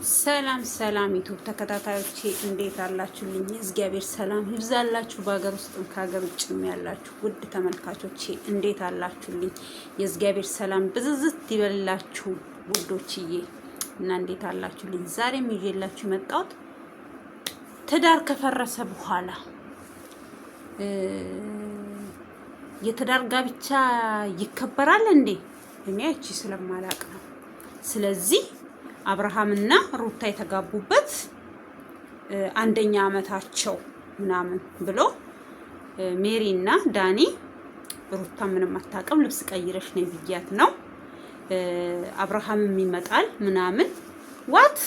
ሰላም ሰላም ዩቱብ ተከታታዮቼ እንዴት አላችሁልኝ? እግዚአብሔር ሰላም ይብዛላችሁ። በሀገር ውስጥም ከሀገር ውጭም ያላችሁ ውድ ተመልካቾቼ እንዴት አላችሁልኝ? የእግዚአብሔር ሰላም ብዝዝት ይበላችሁ ውዶችዬ እና እንዴት አላችሁልኝ? ዛሬም ይዤላችሁ የመጣሁት ትዳር ከፈረሰ በኋላ የትዳር ጋብቻ ይከበራል እንዴ? እኔ እቺ ስለማላቅ ነው። ስለዚህ አብርሃምና ሩታ የተጋቡበት አንደኛ አመታቸው ምናምን ብሎ ሜሪና ዳኒ ሩታ ምንም አታውቅም ልብስ ቀይረሽ ነው ብያት ነው። አብርሃምም ይመጣል ምናምን ዋት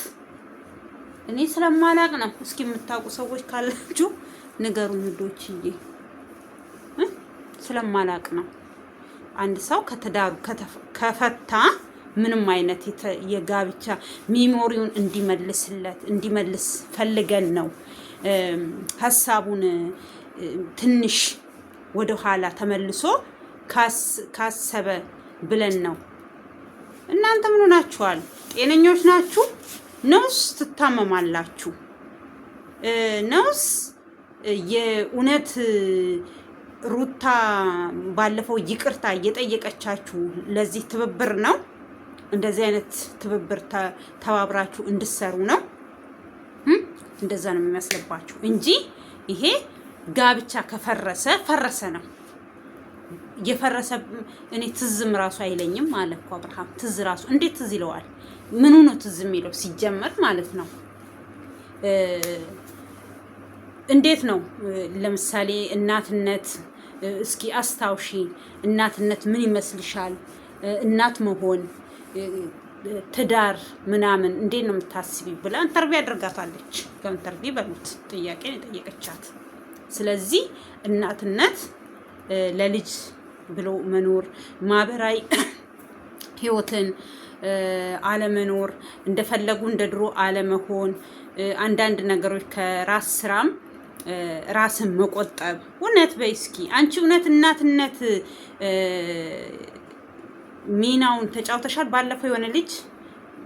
እኔ ስለማላቅ ነው። እስኪ የምታውቁ ሰዎች ካላችሁ ንገሩኝ ውዶችዬ። ስለማላቅ ነው። አንድ ሰው ከተዳሩ ከፈታ ምንም አይነት የጋብቻ ሚሞሪውን እንዲመልስ ፈልገን ነው። ሀሳቡን ትንሽ ወደ ኋላ ተመልሶ ካሰበ ብለን ነው። እናንተ ምን ሆናችኋል? ጤነኞች ናችሁ ነውስ ትታመማላችሁ? ነውስ የእውነት ሩታ ባለፈው ይቅርታ እየጠየቀቻችሁ ለዚህ ትብብር ነው? እንደዚህ አይነት ትብብር ተባብራችሁ እንድሰሩ ነው? እንደዛ ነው የሚመስልባችሁ እንጂ ይሄ ጋብቻ ፈረሰ ነው። የፈረሰ እኔ ትዝም ራሱ አይለኝም አለ እኮ አብርሃም። ትዝ ራሱ እንዴት ትዝ ይለዋል? ምኑ ነው ትዝ የሚለው ሲጀመር ማለት ነው? እንዴት ነው? ለምሳሌ እናትነት እስኪ አስታውሺ። እናትነት ምን ይመስልሻል? እናት መሆን ትዳር ምናምን እንዴት ነው የምታስቢ ብላ ኢንተርቪው አድርጋታለች። ከኢንተርቪው በሉት ጥያቄ ነው የጠየቀቻት። ስለዚህ እናትነት ለልጅ ብሎ መኖር፣ ማህበራዊ ህይወትን አለመኖር፣ እንደፈለጉ እንደ ድሮ አለመሆን፣ አንዳንድ ነገሮች ከራስ ስራም ራስን መቆጠብ። እውነት በይ እስኪ አንቺ እውነት እናትነት ሚናውን ተጫውተሻል? ባለፈው የሆነ ልጅ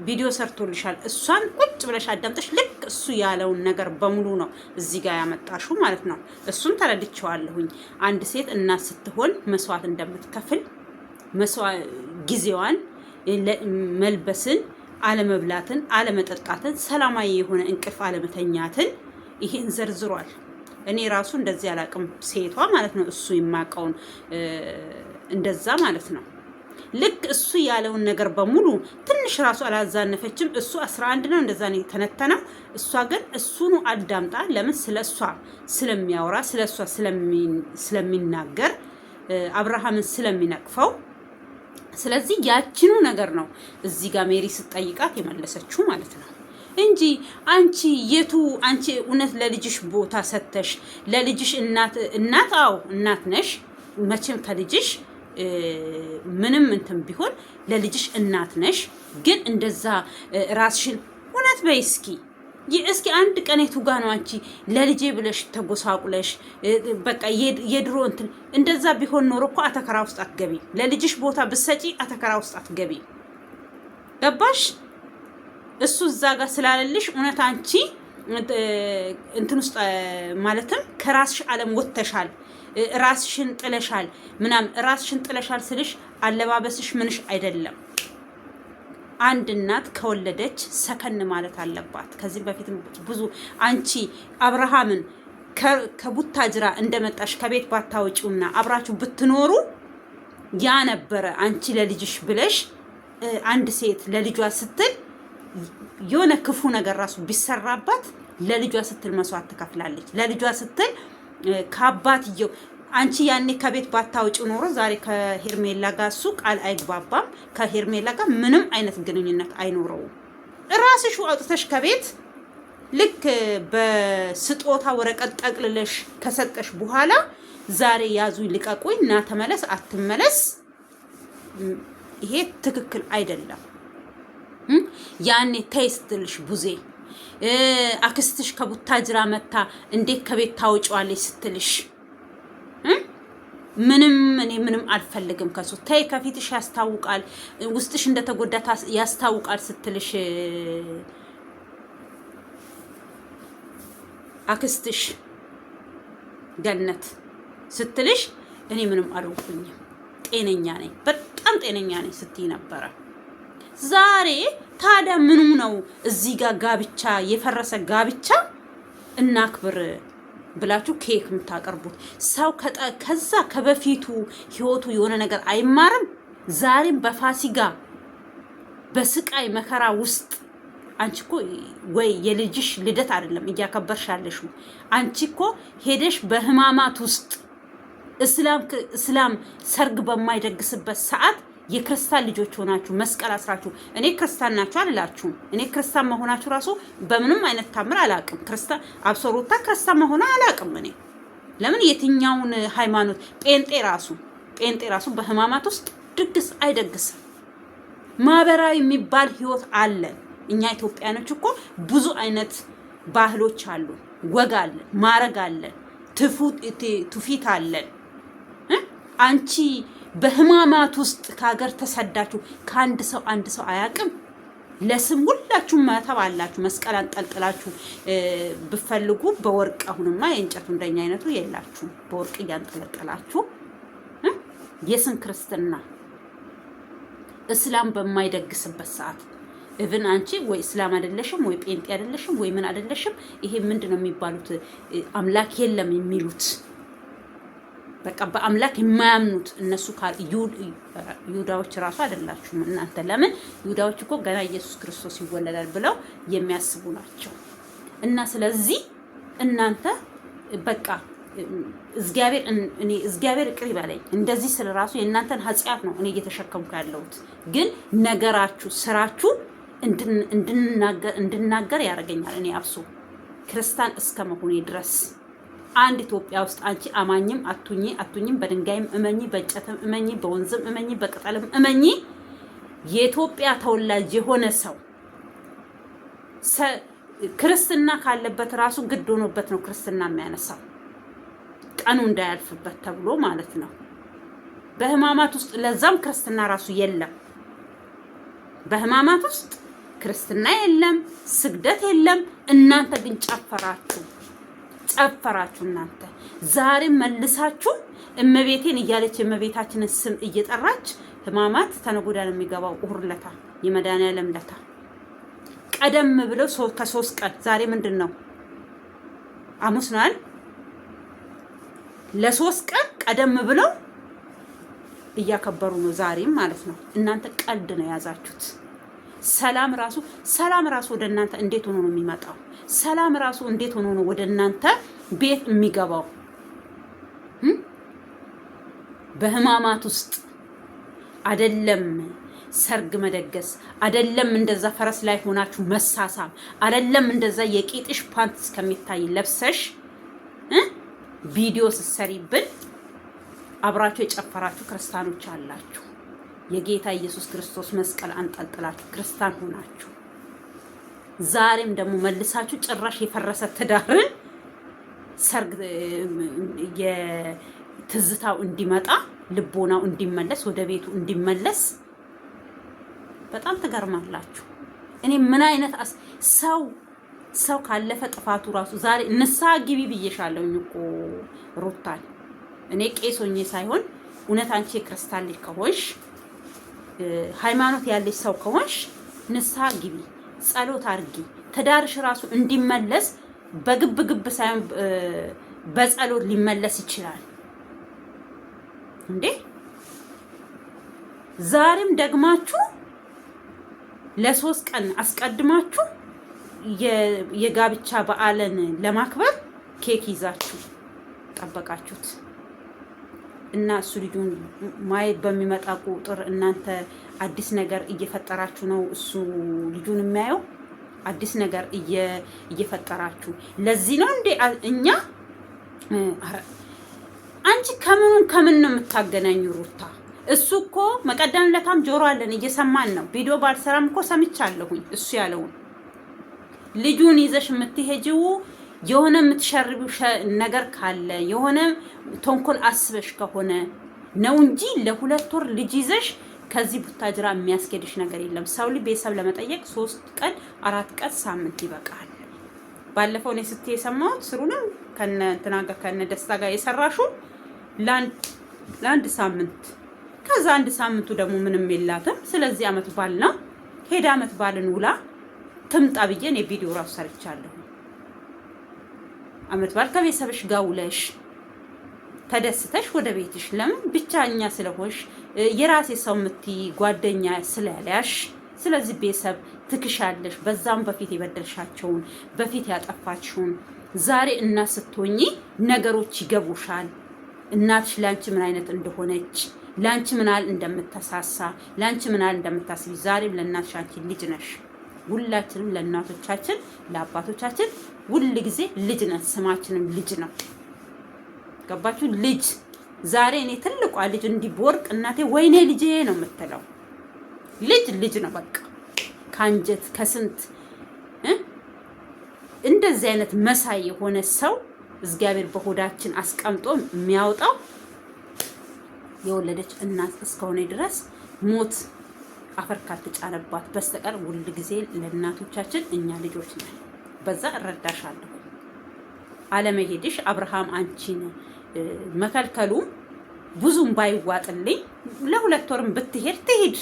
ቪዲዮ ሰርቶልሻል። እሷን ቁጭ ብለሽ አዳምጠሽ ልክ እሱ ያለውን ነገር በሙሉ ነው እዚህ ጋር ያመጣሽው ማለት ነው። እሱም ተረድቼዋለሁኝ። አንድ ሴት እናት ስትሆን መስዋዕት እንደምትከፍል ጊዜዋን፣ መልበስን፣ አለመብላትን፣ አለመጠጣትን፣ ሰላማዊ የሆነ እንቅልፍ አለመተኛትን ይሄን ዘርዝሯል። እኔ ራሱ እንደዚህ አላቅም ሴቷ ማለት ነው። እሱ የማውቀውን እንደዛ ማለት ነው። ልክ እሱ ያለውን ነገር በሙሉ ትንሽ ራሱ አላዛነፈችም። እሱ 11 ነው እንደዛ ነው የተነተነው። እሷ ግን እሱኑ አዳምጣ ለምን ስለሷ ስለሚያወራ ስለሷ ስለሚናገር አብርሃምን ስለሚነቅፈው፣ ስለዚህ ያችኑ ነገር ነው እዚህ ጋር ሜሪ ስትጠይቃት የመለሰችው ማለት ነው እንጂ አንቺ እውነት ለልጅሽ ቦታ ሰተሽ ለልጅሽ እናት አዎ እናት ነሽ መቼም ከልጅሽ ምንም እንትን ቢሆን ለልጅሽ እናት ነሽ። ግን እንደዛ ራስሽን እውነት በይ እስኪ አንድ ቀን የቱ ጋ ነው አንቺ ለልጄ ብለሽ ተጎሳቁለሽ በቃ የድሮ እንትን እንደዛ ቢሆን ኖሮ እኮ አተከራ ውስጥ አትገቢ። ለልጅሽ ቦታ ብትሰጪ አተከራ ውስጥ አትገቢ። ገባሽ? እሱ እዛ ጋር ስላለልሽ እውነት አንቺ እንትን ውስጥ ማለትም ከራስሽ ዓለም ወጥተሻል። ራስሽን ጥለሻል ምናምን። ራስሽን ጥለሻል ስልሽ አለባበስሽ ምንሽ አይደለም። አንድ እናት ከወለደች ሰከን ማለት አለባት። ከዚህ በፊት ብዙ አንቺ አብርሃምን ከቡታጅራ እንደመጣሽ ከቤት ባታወጪውና አብራችሁ ብትኖሩ ያ ነበረ። አንቺ ለልጅሽ ብለሽ አንድ ሴት ለልጇ ስትል የሆነ ክፉ ነገር ራሱ ቢሰራባት ለልጇ ስትል መስዋዕት ትከፍላለች። ለልጇ ስትል ከአባትየው አንቺ ያኔ ከቤት ባታውጪው ኖሮ ዛሬ ከሄርሜላ ጋር እሱ ቃል አይግባባም። ከሄርሜላ ጋር ምንም አይነት ግንኙነት አይኖረውም። ራስሽ አውጥተሽ ከቤት ልክ በስጦታ ወረቀት ጠቅልለሽ ከሰጠሽ በኋላ ዛሬ ያዙኝ ልቀቁኝ እና ተመለስ አትመለስ፣ ይሄ ትክክል አይደለም። ያኔ ተይ ስትልሽ ቡዜ አክስትሽ ከቡታጅራ መታ እንዴት ከቤት ታውጪዋለሽ ስትልሽ እኔ ምንም አልፈልግም ከሱ ተይ ከፊትሽ ያስታውቃል ውስጥሽ እንደተጎዳ ያስታውቃል ስትልሽ አክስትሽ ገነት ስትልሽ እኔ ምንም አልሆንኩኝም ጤነኛ ነኝ፣ በጣም ጤነኛ ነኝ ስትይ ነበረ። ዛሬ ታዲያ ምኑ ነው እዚህ ጋር ጋብቻ የፈረሰ ጋብቻ እናክብር ብላችሁ ኬክ የምታቀርቡት? ሰው ከዛ ከበፊቱ ህይወቱ የሆነ ነገር አይማርም? ዛሬም በፋሲጋ በስቃይ መከራ ውስጥ አንቺ እኮ ወይ የልጅሽ ልደት አይደለም እያከበርሽ ያለሽው። አንቺ እኮ ሄደሽ በህማማት ውስጥ እስላም ሰርግ በማይደግስበት ሰዓት የክርስቲያን ልጆች ሆናችሁ መስቀል አስራችሁ፣ እኔ ክርስቲያን ናችሁ አልላችሁም። እኔ ክርስቲያን መሆናችሁ ራሱ በምንም አይነት ታምር አላውቅም። ክርስቲያን አብሶሩታ ክርስቲያን መሆኗ አላውቅም። እኔ ለምን የትኛውን ሃይማኖት ጴንጤ ራሱ በህማማት ውስጥ ድግስ አይደግስም። ማህበራዊ የሚባል ህይወት አለ። እኛ ኢትዮጵያኖች እኮ ብዙ አይነት ባህሎች አሉ፣ ወግ አለን፣ ማረግ አለን፣ ትውፊት አለን። አንቺ በህማማት ውስጥ ከሀገር ተሰዳችሁ ከአንድ ሰው አያውቅም? ለስም ሁላችሁም ማተብ አላችሁ፣ መስቀል አንጠልጥላችሁ ብፈልጉ በወርቅ አሁንማ የእንጨቱ እንደኛ አይነቱ የላችሁም። በወርቅ እያንጠለጠላችሁ የስም ክርስትና እስላም በማይደግስበት ሰዓት እብን አንቺ ወይ እስላም አይደለሽም ወይ ጴንጤ አይደለሽም ወይ ምን አይደለሽም። ይሄ ምንድነው የሚባሉት? አምላክ የለም የሚሉት በቃ በአምላክ የማያምኑት እነሱ ይሁዳዎች ራሱ አይደላችሁም እናንተ። ለምን ይሁዳዎች እኮ ገና ኢየሱስ ክርስቶስ ይወለዳል ብለው የሚያስቡ ናቸው። እና ስለዚህ እናንተ በቃ እግዚአብሔር ይቅር ይበለኝ እንደዚህ ስለ ራሱ የእናንተን ኃጢአት ነው እኔ እየተሸከምኩ ያለሁት። ግን ነገራችሁ ስራችሁ እንድናገር ያደርገኛል። እኔ አብሶ ክርስቲያን እስከ መሆኔ ድረስ አንድ ኢትዮጵያ ውስጥ አንቺ አማኝም አቱኝም በድንጋይም እመኚ፣ በእንጨትም እመኚ፣ በወንዝም እመኚ፣ በቅጠልም እመኚ፣ የኢትዮጵያ ተወላጅ የሆነ ሰው ክርስትና ካለበት ራሱ ግድ ሆኖበት ነው ክርስትና የሚያነሳው ቀኑ እንዳያልፍበት ተብሎ ማለት ነው። በህማማት ውስጥ ለዛም ክርስትና ራሱ የለም። በህማማት ውስጥ ክርስትና የለም፣ ስግደት የለም። እናንተ ግን ጨፈራችሁ። እናንተ ዛሬ መልሳችሁ እመቤቴን እያለች የእመቤታችንን ስም እየጠራች ህማማት ተነጎዳ ነው የሚገባው። እሑድ ለታ የመድኃኒዓለም ለታ ቀደም ብለው ከ3 ቀን ዛሬ ምንድን ነው ሐሙስ ነው አይደል? ለ3 ቀን ቀደም ብለው እያከበሩ ነው ዛሬም ማለት ነው። እናንተ ቀልድ ነው የያዛችሁት። ሰላም ራሱ ወደ እናንተ እንዴት ሆኖ ነው የሚመጣው? ሰላም ራሱ እንዴት ሆኖ ነው ወደ እናንተ ቤት የሚገባው? በህማማት ውስጥ አይደለም ሰርግ መደገስ፣ አይደለም እንደዛ ፈረስ ላይ ሆናችሁ መሳሳም፣ አይደለም እንደዛ የቂጥሽ ፓንት እስከሚታይ ለብሰሽ ቪዲዮ ስትሰሪብን አብራችሁ የጨፈራችሁ ክርስቲያኖች አላችሁ። የጌታ ኢየሱስ ክርስቶስ መስቀል አንጠልጥላችሁ ክርስቲያን ሆናችሁ ዛሬም ደግሞ መልሳችሁ ጭራሽ የፈረሰ ትዳርን ሰርግ የትዝታው እንዲመጣ ልቦናው እንዲመለስ ወደ ቤቱ እንዲመለስ በጣም ትገርማላችሁ። እኔ ምን አይነት ሰው ካለፈ ጥፋቱ ራሱ ዛሬ ንስሐ ግቢ ብዬሻለሁኝ እኮ ሩታን። እኔ ቄስ ሆኜ ሳይሆን እውነት አንቺ የክርስቲያን ልጅ ከሆንሽ ሃይማኖት ያለሽ ሰው ከሆንሽ ንስሐ ግቢ፣ ጸሎት አድርጊ። ትዳርሽ ራሱ እንዲመለስ በግብ ሳይሆን በጸሎት ሊመለስ ይችላል እንዴ። ዛሬም ደግማችሁ ለ3 ቀን አስቀድማችሁ የጋብቻ በዓልን ለማክበር ኬክ ይዛችሁ ጠበቃችሁት እና እሱ ልጁን ማየት በሚመጣ ቁጥር እናንተ አዲስ ነገር እየፈጠራችሁ ነው። እሱ ልጁን የሚያየው አዲስ ነገር እየፈጠራችሁ ለዚህ ነው እንዴ? እኛ አንቺ ከምን ነው የምታገናኙ ሩታ? እሱ እኮ መቀደም ለታም ጆሮ አለን እየሰማን ነው። ቪዲዮ ባልሰራም እኮ ሰምቻለሁኝ እሱ ያለውን። ልጁን ይዘሽ የምትሄጂው የሆነ የምትሸርቢው ነገር ካለ የሆነ ተንኮል አስበሽ ከሆነ ነው እንጂ ለ2 ወር ልጅ ይዘሽ ከዚህ ቡታጅራ የሚያስኬድሽ ነገር የለም። ሰው ልጅ ቤተሰብ ለመጠየቅ 3 ቀን 4 ቀን ሳምንት ይበቃል። ባለፈው እኔ ስትይ የሰማሁት ስሩንም ከነ እንትና ጋር ከነ ደስታ ጋር የሰራሹ ለአንድ ሳምንት፣ ከዛ አንድ ሳምንቱ ደግሞ ምንም የላትም። ስለዚህ አመት ባል ነው ሄዳ አመት ባልን ውላ ትምጣ ብዬ እኔ ቪዲዮ ራሱ ሰርቻለሁ። አመት ባል ከቤተሰብሽ ጋር ውለሽ ተደስተሽ ወደ ቤትሽ ለምን ብቻኛ ስለሆንሽ የራሴ ሰው የምትይ ጓደኛ ስለያለሽ፣ ስለዚህ ቤተሰብ ትክሻለሽ። በዛም በፊት የበደልሻቸውን በፊት ያጠፋችሁን ዛሬ እናት ስትሆኚ ነገሮች ይገቡሻል። እናትሽ ላንቺ ምን አይነት እንደሆነች፣ ላንቺ ምን ያህል እንደምትሳሳ፣ ላንቺ ምን ያህል እንደምታስቢ። ዛሬም ለእናትሽ አንቺ ልጅ ነሽ። ሁላችንም ለእናቶቻችን ለአባቶቻችን ሁል ጊዜ ልጅ ነን። ስማችንም ልጅ ነው። ገባችሁ? ልጅ ዛሬ እኔ ትልቋ ልጅ እንዲህ በወርቅ እናቴ ወይኔ ልጄ ነው የምትለው። ልጅ ነው በቃ ካንጀት ከስንት እንደዚህ አይነት መሳይ የሆነ ሰው እግዚአብሔር በሆዳችን አስቀምጦ የሚያወጣው የወለደች እናት እስከሆነ ድረስ ሞት አፈር ካልተጫነባት በስተቀር ሁል ጊዜ ለእናቶቻችን እኛ ልጆች ነን። በዛ እረዳሻለሁ። አለመሄድሽ አብርሃም አንቺን መከልከሉ ብዙም ባይዋጥልኝ ለ2 ወርም ብትሄድ ትሄድ፣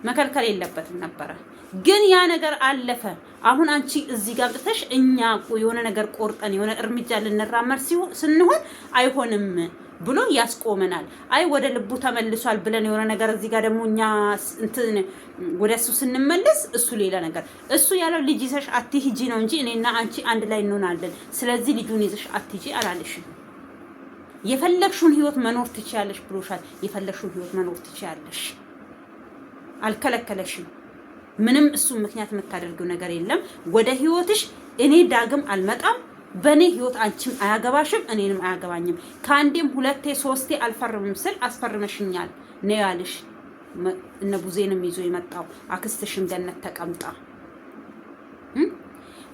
መከልከል የለበትም ነበረ። ግን ያ ነገር አለፈ። አሁን አንቺ እዚህ ጋር ብትተሽ እኛ የሆነ ነገር ቆርጠን የሆነ እርምጃ ልንራመድ ስንሆን አይሆንም ብሎ ያስቆመናል። አይ ወደ ልቡ ተመልሷል ብለን የሆነ ነገር እዚህ ጋር ደግሞ እኛ እንትን ወደ እሱ ስንመለስ እሱ ሌላ ነገር። እሱ ያለው ልጅ ይዘሽ አትሂጂ ነው እንጂ እኔና አንቺ አንድ ላይ እንሆናለን፣ ስለዚህ ልጁን ይዘሽ አትሂጂ አላለሽም። የፈለግሽውን ህይወት መኖር ትችያለሽ ብሎሻል። የፈለግሽውን ህይወት መኖር ትችያለሽ፣ አልከለከለሽም። ምንም እሱ ምክንያት የምታደርገው ነገር የለም። ወደ ህይወትሽ እኔ ዳግም አልመጣም። በኔ ህይወት አንቺም አያገባሽም፣ እኔንም አያገባኝም። ከአንዴም 2 3 አልፈርምም ስል አስፈርመሽኛል ነው ያልሽ። እነ ቡዜንም ይዞ የመጣው አክስትሽን ገነት ተቀምጣ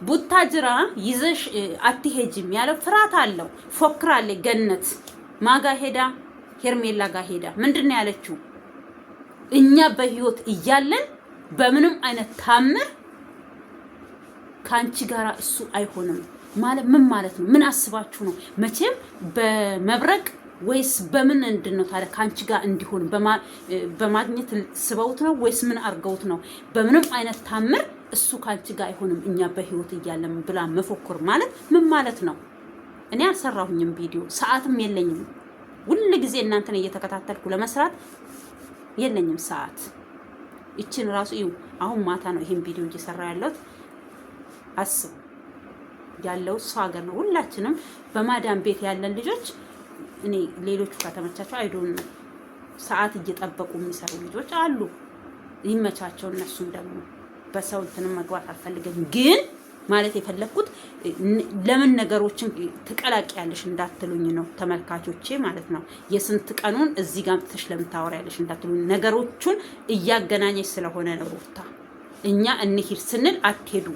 ቡታጅራ ይዘሽ አትሄጂም ያለው ፍርሃት አለው። ፎክራለች። ገነት ማጋ ሄዳ ሄርሜላ ጋር ሄዳ ምንድነው ያለችው? እኛ በህይወት እያለን በምንም አይነት ታምር ካንቺ ጋራ እሱ አይሆንም ማለት ምን ማለት ነው? ምን አስባችሁ ነው? መቼም በመብረቅ ወይስ በምን እንደነው ታዲያ ካንቺ ጋር እንዲሆን በማግኘት ስበውት ነው ወይስ ምን አርገውት ነው? በምንም አይነት ታምር እሱ ካንቺ ጋር አይሆንም እኛ በህይወት እያለን ብላ መፎክር ማለት ምን ማለት ነው? እኔ አልሰራሁኝም ቪዲዮ፣ ሰዓትም የለኝም። ሁሉ ጊዜ እናንተን እየተከታተልኩ ለመስራት የለኝም ሰዓት። እቺን ራሱ ይው አሁን ማታ ነው ይሄን ቪዲዮ እየሰራ ያለሁት። አስቡ ያለው ሰው ሀገር ነው። ሁላችንም በማዳም ቤት ያለን ልጆች እኔ ሌሎቹ ከተመቻቸው አይዶን ሰዓት እየጠበቁ የሚሰሩ ልጆች አሉ። ይመቻቸው። እነሱም ደግሞ በሰው እንትን መግባት አልፈልግም። ግን ማለት የፈለኩት ለምን ነገሮችን ትቀላቅያለሽ እንዳትሉኝ ነው ተመልካቾቼ ማለት ነው። የስንት ቀኑን እዚህ ጋር ምጥተሽ ለምን ታወሪያለሽ እንዳትሉኝ፣ ነገሮቹን እያገናኘሽ ስለሆነ ነው። ሩታ እኛ እንሂድ ስንል አትሄዱ።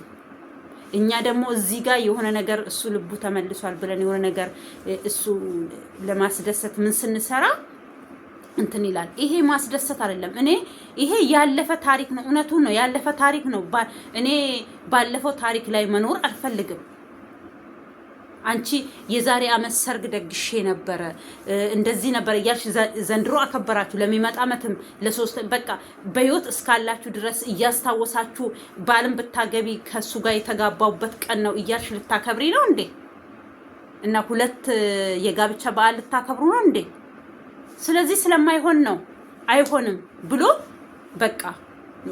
እኛ ደግሞ እዚህ ጋር የሆነ ነገር እሱ ልቡ ተመልሷል ብለን የሆነ ነገር እሱ ለማስደሰት ምን ስንሰራ እንትን ይላል። ይሄ ማስደሰት አይደለም። እኔ ይሄ ያለፈ ታሪክ ነው። እውነቱን ነው፣ ያለፈ ታሪክ ነው። እኔ ባለፈው ታሪክ ላይ መኖር አልፈልግም። አንቺ የዛሬ አመት ሰርግ ደግሼ ነበረ እንደዚህ ነበር እያልሽ ዘንድሮ አከበራችሁ። ለሚመጣ አመትም ለሶስት በቃ በህይወት እስካላችሁ ድረስ እያስታወሳችሁ ባልን ብታገቢ ከሱ ጋር የተጋባውበት ቀን ነው እያልሽ ልታከብሪ ነው እንዴ? እና 2 የጋብቻ በዓል ልታከብሩ ነው እንዴ? ስለዚህ ስለማይሆን ነው አይሆንም ብሎ በቃ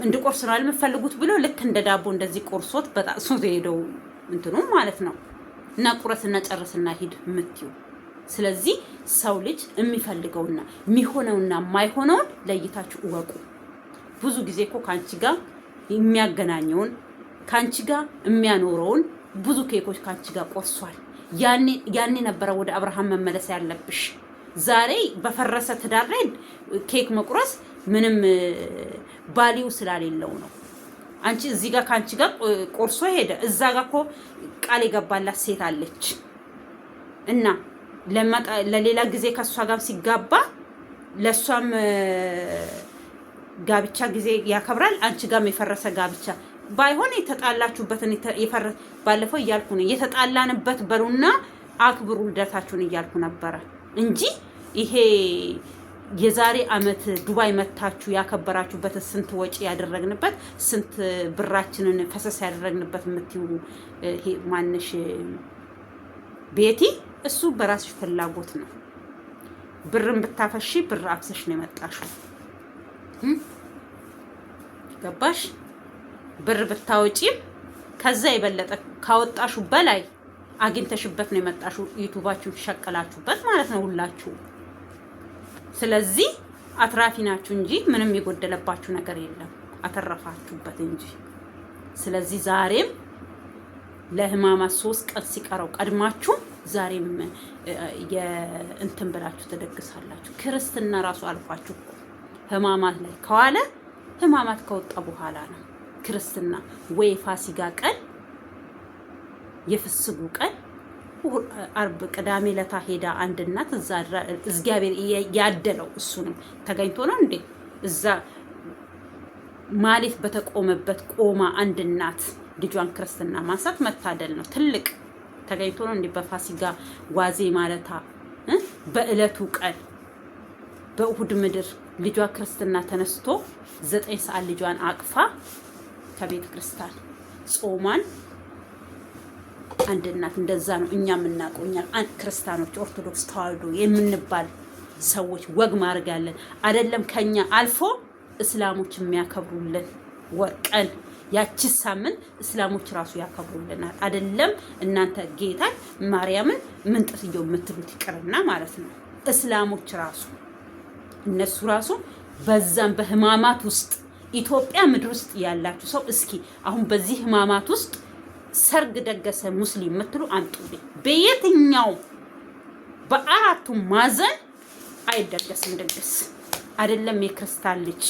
እንድቆርስ ነው የምትፈልጉት ብሎ ልክ እንደ ዳቦ እንደዚህ ቆርሶት በጣሱ ሄደው እንትኑ ማለት ነው። እና ቁረስና ጨርስና ሂድ ምትዩ። ስለዚህ ሰው ልጅ የሚፈልገውና የሚሆነውና የማይሆነውን ለይታችሁ እወቁ። ብዙ ጊዜ እኮ ካንቺ ጋር የሚያገናኘውን ካንቺ ጋር የሚያኖረውን ብዙ ኬኮች ካንቺ ጋር ቆርሷል። ያኔ ነበረ ወደ አብርሃም መመለስ ያለብሽ። ዛሬ በፈረሰ ትዳር ላይ ኬክ መቁረስ ምንም ባሊው ስላሌለው ነው። አንቺ እዚህ ጋር ካንቺ ጋር ቆርሶ ሄደ። እዛ ጋር እኮ ቃል የገባላት ሴት አለች እና ለሌላ ጊዜ ከሷ ጋር ሲጋባ ለሷም ጋብቻ ጊዜ ያከብራል። አንቺ ጋርም የፈረሰ ጋብቻ ባይሆን የተጣላችሁበትን ባለፈው እያልኩ ነው የተጣላንበት በሉና አክብሩ ልደታችሁን እያልኩ ነበረ እንጂ ይሄ የዛሬ አመት ዱባይ መታችሁ ያከበራችሁበት ስንት ወጪ ያደረግንበት ስንት ብራችንን ፈሰስ ያደረግንበት የምትይው ይሄ ማንሽ ቤቲ እሱ በራስሽ ፍላጎት ነው። ብርን ብታፈሺ ብር አፍሰሽ ነው የመጣሽው። ገባሽ? ብር ብታወጪም ከዛ የበለጠ ካወጣሹ በላይ አግኝተሽበት ነው የመጣሽው። ዩቲዩባችሁን ሸቀላችሁበት ማለት ነው ሁላችሁ። ስለዚህ አትራፊ ናችሁ እንጂ ምንም የጎደለባችሁ ነገር የለም፣ አተረፋችሁበት እንጂ። ስለዚህ ዛሬም ለህማማት 3 ቀን ሲቀረው ቀድማችሁ ዛሬም የእንትን ብላችሁ ተደግሳላችሁ። ክርስትና ራሱ አልፏችሁ ህማማት ላይ ከዋለ ህማማት ከወጣ በኋላ ነው ክርስትና ወይ ፋሲጋ ቀን የፍስጉ ቀን አርብ ቅዳሜ ለታ ሄዳ አንድ እናት እዛ እግዚአብሔር ያደለው እሱንም ተገኝቶ ነው እንዴ እዛ ማለት በተቆመበት ቆማ አንድ እናት ልጇን ክርስትና ማንሳት መታደል ነው። ትልቅ ተገኝቶ ነው እንዴ በፋሲጋ ዋዜ ማለታ በእለቱ ቀን በእሁድ ምድር ልጇ ክርስትና ተነስቶ 9 ሰዓት ልጇን አቅፋ ከቤተ ክርስቲያን ጾማን አንድ እናት እንደዛ ነው እኛ የምናቆኛል። ክርስቲያኖች ኦርቶዶክስ ተዋህዶ የምንባል ሰዎች ወግ ማድረግ ያለን አይደለም። ከኛ አልፎ እስላሞች የሚያከብሩልን ወርቀን ያቺ ሳምንት እስላሞች ራሱ ያከብሩልናል። አይደለም እናንተ ጌታን ማርያምን ምን ጥስየው የምትሉት ይቅርና ማለት ነው። እስላሞች ራሱ እነሱ ራሱ በዛም በህማማት ውስጥ ኢትዮጵያ ምድር ውስጥ ያላችሁ ሰው እስኪ አሁን በዚህ ህማማት ውስጥ ሰርግ ደገሰ ሙስሊም የምትሉ አምጡልኝ። በየትኛው በአራቱ ማዕዘን አይደገስም ድግስ አይደለም። የክርስቲያን ልጅ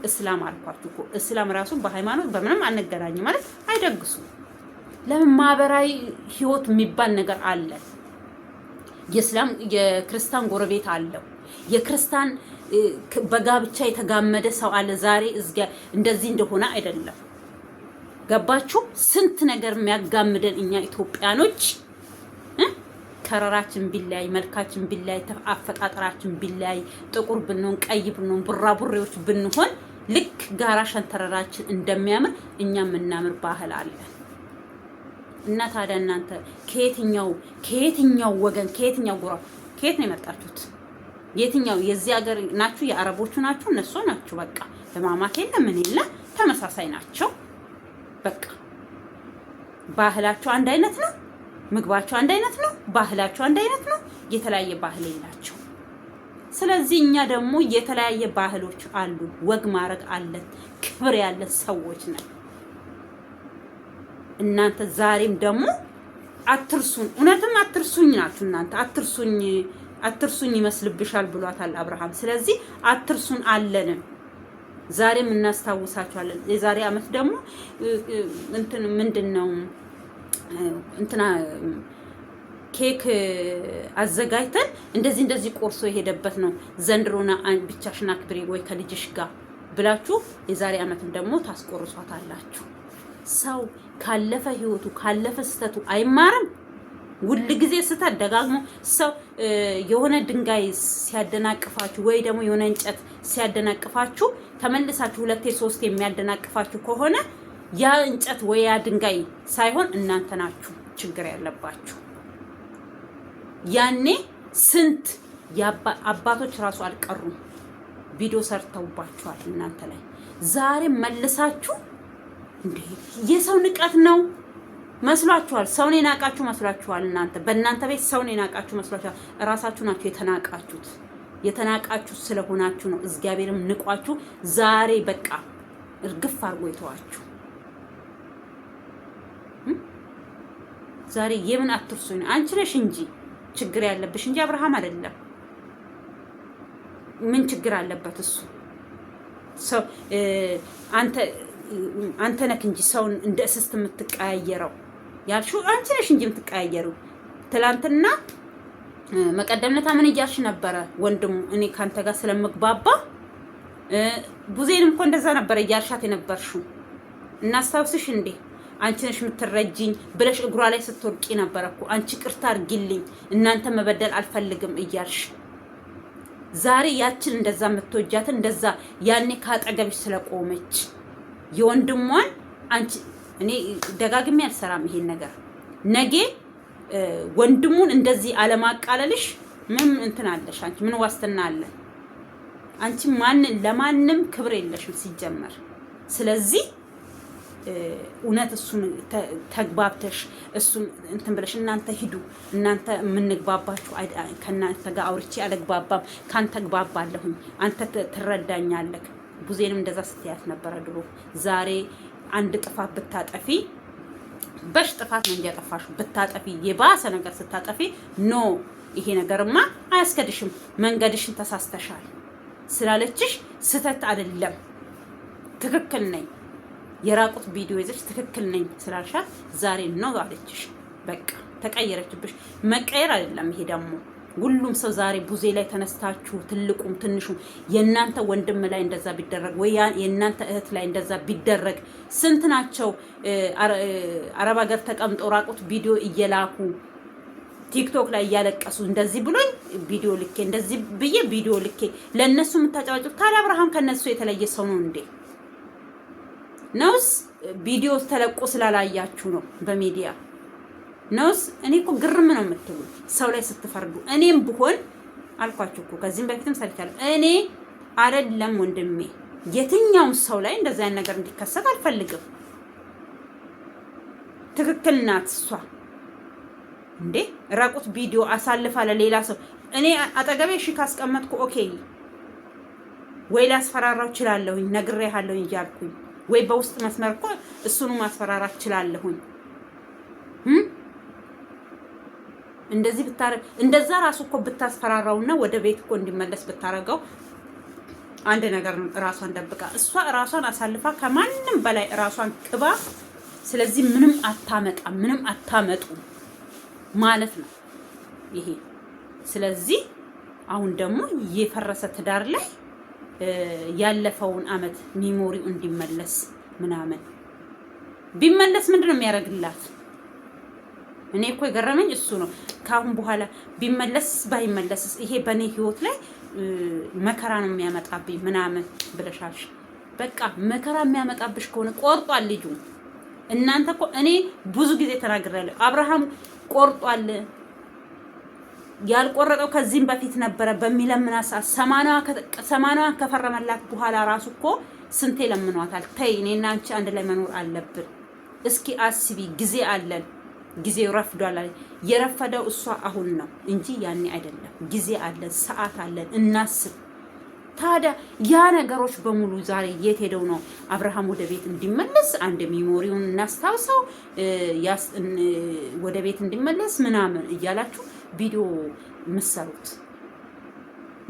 እስላም አልኳችሁ እኮ እስላም ራሱ በሃይማኖት በምንም አንገናኝ ማለት አይደግሱም። ለምን? ማህበራዊ ህይወት የሚባል ነገር አለ። የእስላም የክርስቲያን ጎረቤት አለው። የክርስቲያን በጋብቻ የተጋመደ ሰው አለ። ዛሬ እንደዚህ እንደሆነ አይደለም። ገባችሁ? ስንት ነገር የሚያጋምደን እኛ ኢትዮጵያኖች ከረራችን ቢላይ መልካችን ቢላይ አፈጣጠራችን ቢላይ ጥቁር ብንሆን ቀይ ብንሆን ቡራቡሬዎች ብንሆን ልክ ጋራ ሸንተረራችን እንደሚያምር እኛ የምናምር ባህል አለ። እና ታዲያ እናንተ ከየትኛው ወገን ከየትኛው ጎራ ከየት ነው የመጣችሁት? የትኛው የዚህ ሀገር ናችሁ? የአረቦቹ ናችሁ? እነሱ ናችሁ። በቃ ህማማት የለ ምን የለ ተመሳሳይ ናቸው። በቃ ባህላቸው አንድ አይነት ነው። ምግባቸው አንድ አይነት ነው። ባህላቸው አንድ አይነት ነው። የተለያየ ባህል የላቸው። ስለዚህ እኛ ደግሞ የተለያየ ባህሎች አሉ። ወግ ማድረግ አለን። ክብር ያለን ሰዎች ነን። እናንተ ዛሬም ደግሞ አትርሱን። እውነትም አትርሱኝ ናችሁ እናንተ። አትርሱኝ ይመስልብሻል ብሏታል አብርሃም። ስለዚህ አትርሱን አለንም። ዛሬም እናስታውሳቸዋለን። የዛሬ አመት ደግሞ እንትን ምንድነው እንትና ኬክ አዘጋጅተን እንደዚህ ቆርሶ የሄደበት ነው። ዘንድሮና ብቻሽን አክብሪ ወይ ከልጅሽ ጋር ብላችሁ የዛሬ አመትም ደግሞ ታስቆርሷታላችሁ። ሰው ካለፈ ህይወቱ ካለፈ ስተቱ አይማርም። ሁል ጊዜ ስተት ደጋግሞ ሰው የሆነ ድንጋይ ሲያደናቅፋችሁ ወይ ደግሞ የሆነ እንጨት ሲያደናቅፋችሁ ተመልሳችሁ 2-3 የሚያደናቅፋችሁ ከሆነ ያ እንጨት ወይ ያ ድንጋይ ሳይሆን እናንተ ናችሁ ችግር ያለባችሁ። ያኔ ስንት አባቶች ራሱ አልቀሩም ቪዲዮ ሰርተውባችኋል እናንተ ላይ። ዛሬ መልሳችሁ እንዴ የሰው ንቀት ነው መስሏችኋል? ሰውን የናቃችሁ መስሏችኋል? እናንተ በእናንተ ቤት ሰውን የናቃችሁ መስሏችኋል? እራሳችሁ ናችሁ የተናቃችሁት። የተናቃችሁ ስለሆናችሁ ነው እግዚአብሔርም ንቋችሁ ዛሬ በቃ እርግፍ አድርጎ የተዋችሁ። ዛሬ የምን አትርሱኝ? አንቺ ነሽ እንጂ ችግር ያለብሽ እንጂ አብርሃም አይደለም። ምን ችግር አለበት እሱ? ሰው አንተ ነክ እንጂ ሰውን እንደ እስስት የምትቀያየረው ያልሽው አንቺ ነሽ እንጂ የምትቀያየሩ። ትላንትና መቀደምነታ ምን እያልሽ ነበረ? ወንድሙ እኔ ካንተ ጋር ስለምግባባ ቡዜንም እኮ እንደዛ ነበረ እያልሻት የነበርሽው። እናስታውስሽ እንዴ? አንቺ ነሽ የምትረጂኝ ብለሽ እግሯ ላይ ስትወርቂ ነበር እኮ። አንቺ ቅርታ አድርጊልኝ፣ እናንተ መበደል አልፈልግም እያልሽ ዛሬ ያችን እንደዛ የምትወጃትን እንደዛ ያኔ ካጠገብሽ ስለቆመች የወንድሟን አንቺ እኔ ደጋግሜ አልሰራም ይሄን ነገር ነገ ወንድሙን እንደዚህ አለማቃለልሽ ምን እንትን አለሽ? አንቺ ምን ዋስትና አለ? አንቺ ለማንም ክብር የለሽም ሲጀመር። ስለዚህ እውነት እሱን ተግባብተሽ እሱን እንትን ብለሽ እናንተ ሂዱ፣ እናንተ የምንግባባችሁ ከእናንተ ጋር አውርቼ አልግባባም፣ ካንተ ግባባለሁኝ፣ አንተ ትረዳኛለህ። ቡዜንም እንደዛ ስትያት ነበረ ድሮ። ዛሬ አንድ ጥፋት ብታጠፊ በሽ ጥፋት ነው እንጂ ያጠፋሽው ብታጠፊ የባሰ ነገር ስታጠፊ ኖ ይሄ ነገርማ አያስከድሽም፣ መንገድሽን ተሳስተሻል ስላለችሽ ስተት አይደለም ትክክል ነኝ የራቁት ቪዲዮ ይዘሽ ትክክል ነኝ ስላልሻት ዛሬ ነው አለችሽ። በቃ ተቀየረችብሽ። መቀየር አይደለም ይሄ ደግሞ ሁሉም ሰው ዛሬ ቡዜ ላይ ተነስታችሁ ትልቁም ትንሹም የእናንተ ወንድም ላይ እንደዛ ቢደረግ ወይ የእናንተ እህት ላይ እንደዛ ቢደረግ ስንት ናቸው አረብ ሀገር ተቀምጠው ራቁት ቪዲዮ እየላኩ ቲክቶክ ላይ እያለቀሱ እንደዚህ ብሎኝ ቪዲዮ ልኬ እንደዚህ ብዬ ቪዲዮ ልኬ ለነሱ የምታጫወጩት። ታዲያ አብርሃም ከነሱ የተለየ ሰው ነው እንዴ? ነውስ ቪዲዮ ተለቆ ስላላያችሁ ነው በሚዲያ ነውስ? እኔ እኮ ግርም ነው የምትሉ ሰው ላይ ስትፈርዱ። እኔም ብሆን አልኳችሁ እኮ ከዚህም በፊትም ሰርቻለሁ። እኔ አይደለም ወንድሜ የትኛውም ሰው ላይ እንደዛ አይነት ነገር እንዲከሰት አልፈልግም። ትክክል ናት እሷ እንዴ ራቁት ቪዲዮ አሳልፋ ለሌላ ሰው። እኔ አጠገቤ እሺ ካስቀመጥኩ ኦኬ፣ ወይ ላስፈራራው እችላለሁኝ ነግሬሃለሁኝ እያልኩኝ ወይ በውስጥ መስመር እኮ እሱኑ ማስፈራራት እችላለሁኝ። እንደዚህ ብታረግ እንደዛ ራሱ እኮ ብታስፈራራውና ወደ ቤት እኮ እንዲመለስ ብታረገው አንድ ነገር ነው። ራሷን ደብቃ እሷ ራሷን አሳልፋ ከማንም በላይ ራሷን ክባ፣ ስለዚህ ምንም አታመጣ ምንም አታመጡ ማለት ነው ይሄ። ስለዚህ አሁን ደግሞ የፈረሰ ትዳር ላይ ያለፈውን አመት ሚሞሪው እንዲመለስ ምናምን ቢመለስ ምንድነው የሚያደርግላት? እኔ እኮ የገረመኝ እሱ ነው። ካሁን በኋላ ቢመለስ ባይመለስስ ይሄ በኔ ህይወት ላይ መከራ ነው የሚያመጣብኝ ምናምን ብለሻልሽ። በቃ መከራ የሚያመጣብሽ ከሆነ ቆርጧል ልጁ። እናንተ እኮ እኔ ብዙ ጊዜ ተናግሬያለሁ። አብርሃም ቆርጧል። ያልቆረጠው ከዚህም በፊት ነበረ በሚለምና ሰዓት ሰማናዋ ከፈረመላት በኋላ ራሱ እኮ ስንቴ ለምኗታል። ተይ እኔና አንቺ አንድ ላይ መኖር አለብን፣ እስኪ አስቢ፣ ጊዜ አለን፣ ጊዜው ረፍዷል። የረፈደው እሷ አሁን ነው እንጂ ያኔ አይደለም። ጊዜ አለን፣ ሰዓት አለን፣ እናስብ። ታዲያ ያ ነገሮች በሙሉ ዛሬ የት ሄደው ነው? አብርሃም ወደ ቤት እንዲመለስ አንድ ሚሞሪውን እናስታውሰው፣ ወደ ቤት እንዲመለስ ምናምን እያላችሁ ቪዲዮ ምሰሩት።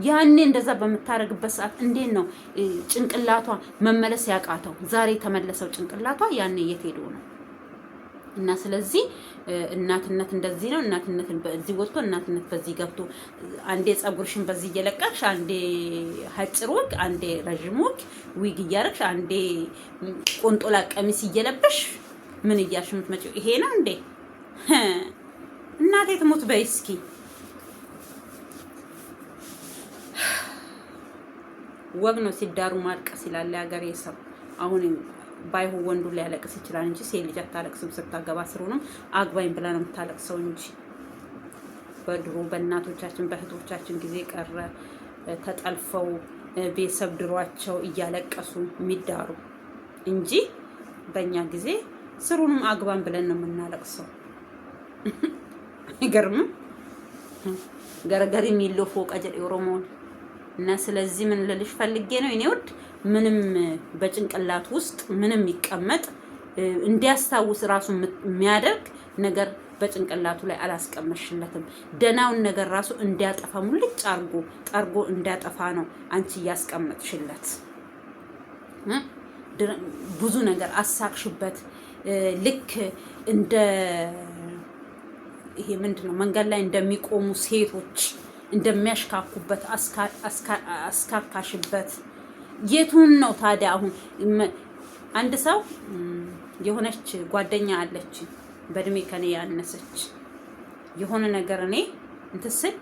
ያኔ እንደዛ በምታረግበት ሰዓት እንዴት ነው ጭንቅላቷ መመለስ ያቃተው? ዛሬ ተመለሰው ጭንቅላቷ። ያኔ የት ሄዶ ነው? እና ስለዚህ እናትነት እንደዚህ ነው። እናትነትን በዚህ ወጥቶ እናትነት በዚህ ገብቶ አንዴ ጸጉርሽን በዚህ እየለቀቅሽ፣ አንዴ ሀጭር ወግ፣ አንዴ ረዥም ወግ ዊግ እያረግሽ፣ አንዴ ቆንጦላ ቀሚስ እየለበሽ ምን እያልሽ የምትመጪው ይሄ ነው እንዴ? እናቴ ትሞት በይ እስኪ። ወግ ነው ሲዳሩ ማልቀስ ይላል ያገሬ ሰው። አሁን ባይሆን ወንዱ ሊያለቅስ ይችላል እንጂ ሴት ልጅ አታለቅስም። ስታገባ ስሩንም አግባኝ ብላ ነው የምታለቅሰው እንጂ በድሮ በእናቶቻችን በእህቶቻችን ጊዜ ቀረ። ተጠልፈው ቤተሰብ ድሯቸው እያለቀሱ የሚዳሩ እንጂ በእኛ ጊዜ ስሩንም አግባን ብለን ነው የምናለቅሰው። አይገርምም? ገረገሪ ሚሎ ፎቅ አጀል ኦሮሞን እና ስለዚህ ምን ልልሽ ፈልጌ ነው እኔ ወድ ምንም በጭንቅላት ውስጥ ምንም ይቀመጥ እንዲያስታውስ ራሱ የሚያደርግ ነገር በጭንቅላቱ ላይ አላስቀመሽለትም። ደናውን ነገር ራሱ እንዲያጠፋ ሙልጭ ጠርጎ እንዲያጠፋ ነው አንቺ ያስቀመጥሽለት። ብዙ ነገር አሳቅሽበት። ልክ እንደ ይሄ ምንድነው መንገድ ላይ እንደሚቆሙ ሴቶች እንደሚያሽካኩበት አስካካሽበት። የቱን ነው ታዲያ አሁን አንድ ሰው የሆነች ጓደኛ አለች በእድሜ ከኔ ያነሰች የሆነ ነገር እኔ እንትን ስል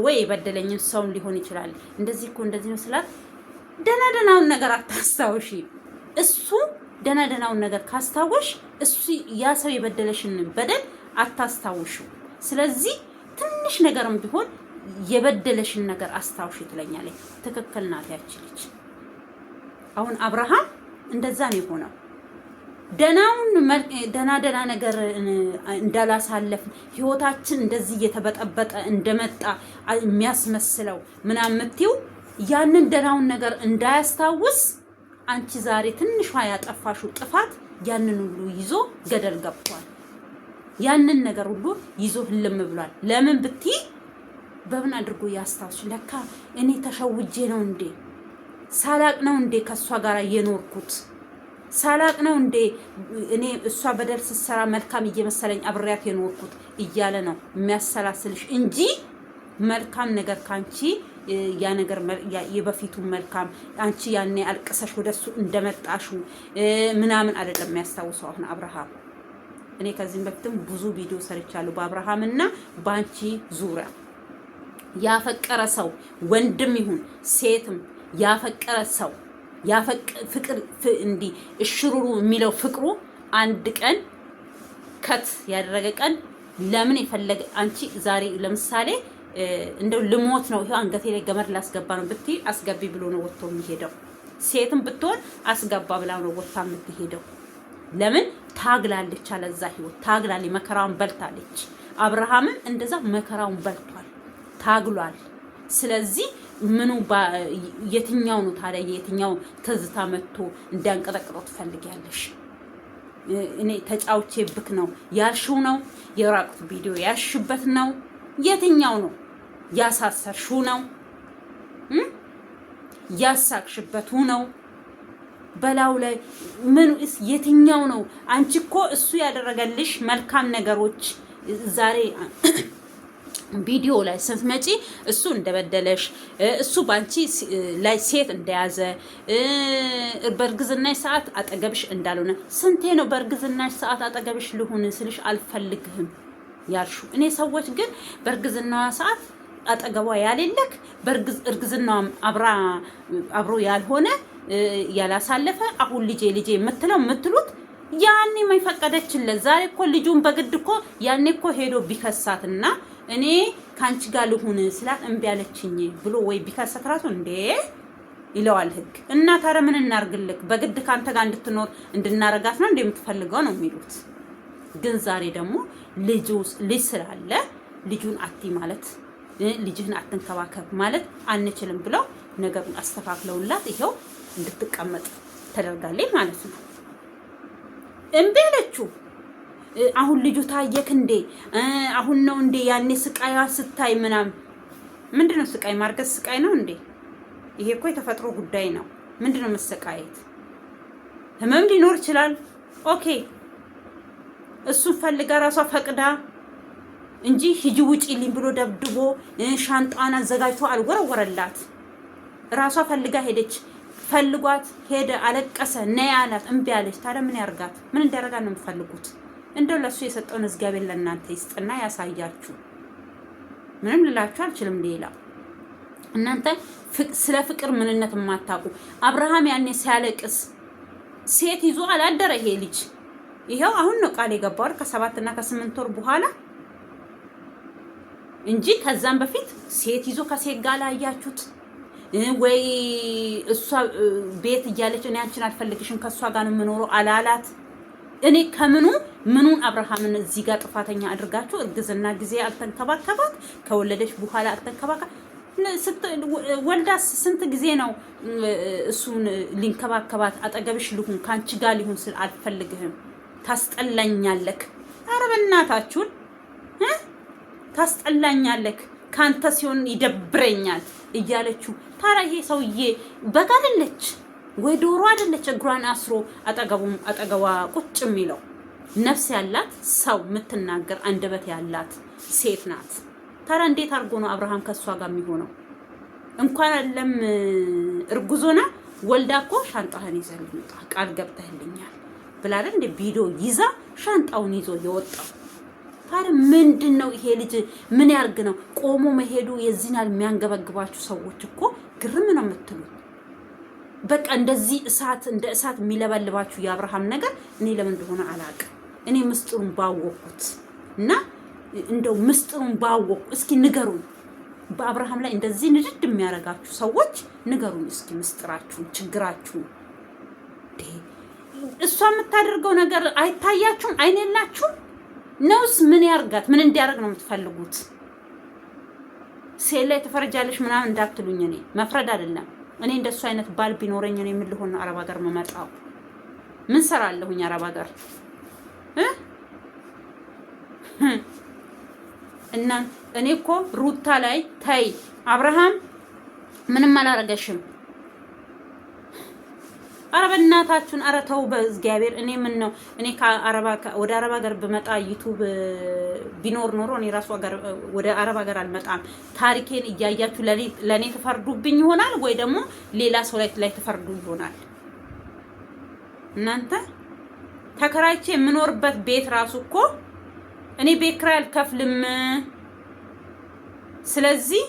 ወይ የበደለኝን ሰውን ሊሆን ይችላል እንደዚህ እኮ እንደዚህ ነው ስላት ደናደናውን ነገር አታስታውሺ። እሱ ደናደናውን ነገር ካስታወሽ እሱ ያ ሰው የበደለሽን በደል አታስታውሹ። ስለዚህ ትንሽ ነገርም ቢሆን የበደለሽን ነገር አስታውሺ ትለኛለች። ትክክል ናት ያቺ ልጅ። አሁን አብርሃም እንደዛ ነው የሆነው። ደና ነገር እንዳላሳለፍ ህይወታችን እንደዚህ እየተበጠበጠ እንደመጣ የሚያስመስለው ምናምን የምትይው ያንን ደናውን ነገር እንዳያስታውስ አንቺ ዛሬ ትንሿ ያጠፋሽው ጥፋት ያንን ሁሉ ይዞ ገደል ገብቷል። ያንን ነገር ሁሉ ይዞ ህልም ብሏል። ለምን ብትይ በምን አድርጎ ያስታውሽ? ለካ እኔ ተሸውጄ ነው እንዴ? ሳላቅ ነው እንዴ ከሷ ጋር የኖርኩት? ሳላቅ ነው እንዴ እኔ እሷ በደል ስትሰራ መልካም እየመሰለኝ አብሬያት የኖርኩት እያለ ነው የሚያሰላስልሽ እንጂ መልካም ነገር ካንቺ ያ ነገር የበፊቱ መልካም አንቺ ያኔ አልቀሰሽ ወደሱ እንደመጣሹ ምናምን አይደለም የሚያስታውሰው አሁን አብርሃም። እኔ ከዚህም በፊትም ብዙ ቪዲዮ ሰርቻለሁ በአብርሃምና ባንቺ ዙሪያ። ያፈቀረ ሰው ወንድም ይሁን ሴትም ያፈቀረ ሰው ፍቅር እንዲ እሽሩሩ የሚለው ፍቅሩ አንድ ቀን ከት ያደረገ ቀን ለምን የፈለገ አንቺ ዛሬ ለምሳሌ እንደው ልሞት ነው ይሄ አንገቴ ላይ ገመድ ላስገባ ነው ብትይ አስገቢ ብሎ ነው ወጥቶ የሚሄደው። ሴትም ብትሆን አስገባ ብላ ነው ወጥታ የምትሄደው። ለምን ታግላለች፣ አለዛ ህይወት ታግላለች፣ መከራውን በልታለች። አብርሃምም እንደዛ መከራውን በልቷል፣ ታግሏል። ስለዚህ ምኑ የትኛው ነው ታዲያ የትኛው ትዝታ መጥቶ እንዲያንቀጠቅጠው ትፈልጊያለሽ? እኔ ተጫውቼብክ ነው ያልሽው ነው የራቁት ቪዲዮ ያሽበት ነው የትኛው ነው ያሳሰርሽው ነው ያሳቅሽበቱ ነው በላው ላይ ምንስ የትኛው ነው? አንቺ እኮ እሱ ያደረገልሽ መልካም ነገሮች ዛሬ ቪዲዮ ላይ ስትመጪ እሱ እንደበደለሽ እሱ ባንቺ ላይ ሴት እንደያዘ በእርግዝናሽ ሰዓት አጠገብሽ እንዳልሆነ ስንቴ ነው በእርግዝናሽ ሰዓት አጠገብሽ ልሁን ስልሽ አልፈልግህም ያልሹ። እኔ ሰዎች ግን በእርግዝናዋ ሰዓት አጠገቧ ያሌለክ በእርግዝናዋም አብሮ ያልሆነ ያላሳለፈ አሁን ልጄ የምትሉት ያኔ የማይፈቀደችለት ዛሬ እኮ ልጁን በግድ እኮ ያኔ እኮ ሄዶ ቢከሳትና እኔ ካንቺ ጋር ልሁን ስላት እምቢ አለችኝ ብሎ ወይ ቢከሰት ራሱ እንዴ ይለዋል ህግ። እና ታዲያ ምን እናርግልክ? በግድ ካንተ ጋር እንድትኖር እንድናረጋት ነው እንደምትፈልገው ነው የሚሉት። ግን ዛሬ ደግሞ ልጅ ስላለ ልጁን አቲ ማለት ልጅህን አትንከባከብ ማለት አንችልም ብለው ነገሩን አስተካክለውላት ይሄው እንድትቀመጥ ተደርጋለች ማለት ነው። እምቢ አለችው። አሁን ልጁ ታየክ እንዴ? አሁን ነው እንዴ ያኔ ስቃያ ስታይ ምናምን። ምንድነው ስቃይ? ማርገዝ ስቃይ ነው እንዴ? ይሄ እኮ የተፈጥሮ ጉዳይ ነው። ምንድነው መሰቃየት? ህመም ሊኖር ይችላል። ኦኬ እሱን ፈልጋ ራሷ ፈቅዳ እንጂ ሂጂ ውጪልኝ ብሎ ደብድቦ ሻንጣዋን አዘጋጅቶ አልወረወረላት። ራሷ ፈልጋ ሄደች። ፈልጓት ሄደ፣ አለቀሰ፣ ነይ አላት፣ እምቢ አለች። ታዲያ ምን ያርጋት? ምን እንዲያረጋት ነው የምትፈልጉት? እንደው ለሱ የሰጠውን እግዚአብሔር ለእናንተ ይስጥና ያሳያችሁ። ምንም ልላችሁ አልችልም። ሌላ እናንተ ስለ ፍቅር ምንነት የማታውቁ አብርሃም ያኔ ሲያለቅስ ሴት ይዞ አላደረ ይሄ ልጅ። ይሄው አሁን ነው ቃል የገባው ከ7 እና ከ8 ወር በኋላ እንጂ ከዛም በፊት ሴት ይዞ ከሴት ጋር ላያችሁት ወይ እሷ ቤት እያለች እኔ አንቺን አልፈልግሽም ከሷ ጋር ነው የምኖረው አላላት። እኔ ምኑን አብርሃምን እዚህ ጋር ጥፋተኛ አድርጋችሁ እርግዝና ጊዜ አልተንከባከባት፣ ከወለደች በኋላ አልተንከባከባት። ወልዳስ ስንት ጊዜ ነው እሱን ሊንከባከባት? አጠገብሽ ልሁን ካንቺ ጋር ሊሁን ስል አልፈልግህም፣ ታስጠላኛለክ። ኧረ በእናታችሁን ታስጠላኛለክ፣ ካንተ ሲሆን ይደብረኛል እያለችው። ታዲያ ይሄ ሰውዬ በግ አይደለች ወይ ዶሮ አይደለች እግሯን አስሮ አጠገቧ ቁጭ የሚለው? ነፍስ ያላት ሰው የምትናገር አንደበት ያላት ሴት ናት። ታዲያ እንዴት አድርጎ ነው አብርሃም ከሷ ጋር የሚሆነው? እንኳን አይደለም እርጉዞና ወልዳ እኮ ሻንጣህን ይዘህልኝ ውጣ ቃል ገብተህልኛል ብላ አይደል እንደ ቪዲዮ ይዛ ሻንጣውን ይዞ የወጣው። ታዲያ ምንድን ነው ይሄ ልጅ ምን ያርግ ነው ቆሞ መሄዱ? የዚህን ያህል የሚያንገበግባችሁ ሰዎች እኮ ግርም ነው የምትሉት። በቃ እንደዚህ እንደ እሳት የሚለበልባችሁ የአብርሃም ነገር እኔ ለምን እንደሆነ አላውቅም። እኔ ምስጢሩን ባወቅኩት እና እንደው ምስጢሩን ባወቅኩ እስኪ ንገሩኝ። በአብርሃም ላይ እንደዚህ ንድድ የሚያረጋችሁ ሰዎች ንገሩኝ እስኪ ምስጢራችሁን፣ ችግራችሁን። እሷ የምታደርገው ነገር አይታያችሁም? አይን የላችሁም ነውስ? ምን ያርጋት? ምን እንዲያደርግ ነው የምትፈልጉት? ሴት ላይ ትፈርጃለሽ ምናምን እንዳትሉኝ። እኔ መፍረድ አይደለም። እኔ እንደሱ አይነት ባል ቢኖረኝ እኔ ምን ልሆን ነው አረብ ሀገር መመጣው? ምን ሰራለሁኝ አረብ ሀገር? እና እኔ እኮ ሩታ ላይ ተይ አብርሃም ምንም አላረገሽም። አረ በእናታችሁን፣ አረ ተው በእግዚአብሔር። እኔ ምን ነው እኔ ወደ አረብ ሀገር ብመጣ ዩቲዩብ ቢኖር ኖሮ እኔ ራሱ ወደ አረብ ሀገር አልመጣም። ታሪኬን እያያችሁ ለኔ ተፈርዱብኝ ይሆናል ወይ ደግሞ ሌላ ሰው ላይ ተፈርዱ ይሆናል። እናንተ ተከራይቼ የምኖርበት ቤት ራሱ እኮ እኔ ቤት ኪራይ አልከፍልም። ስለዚህ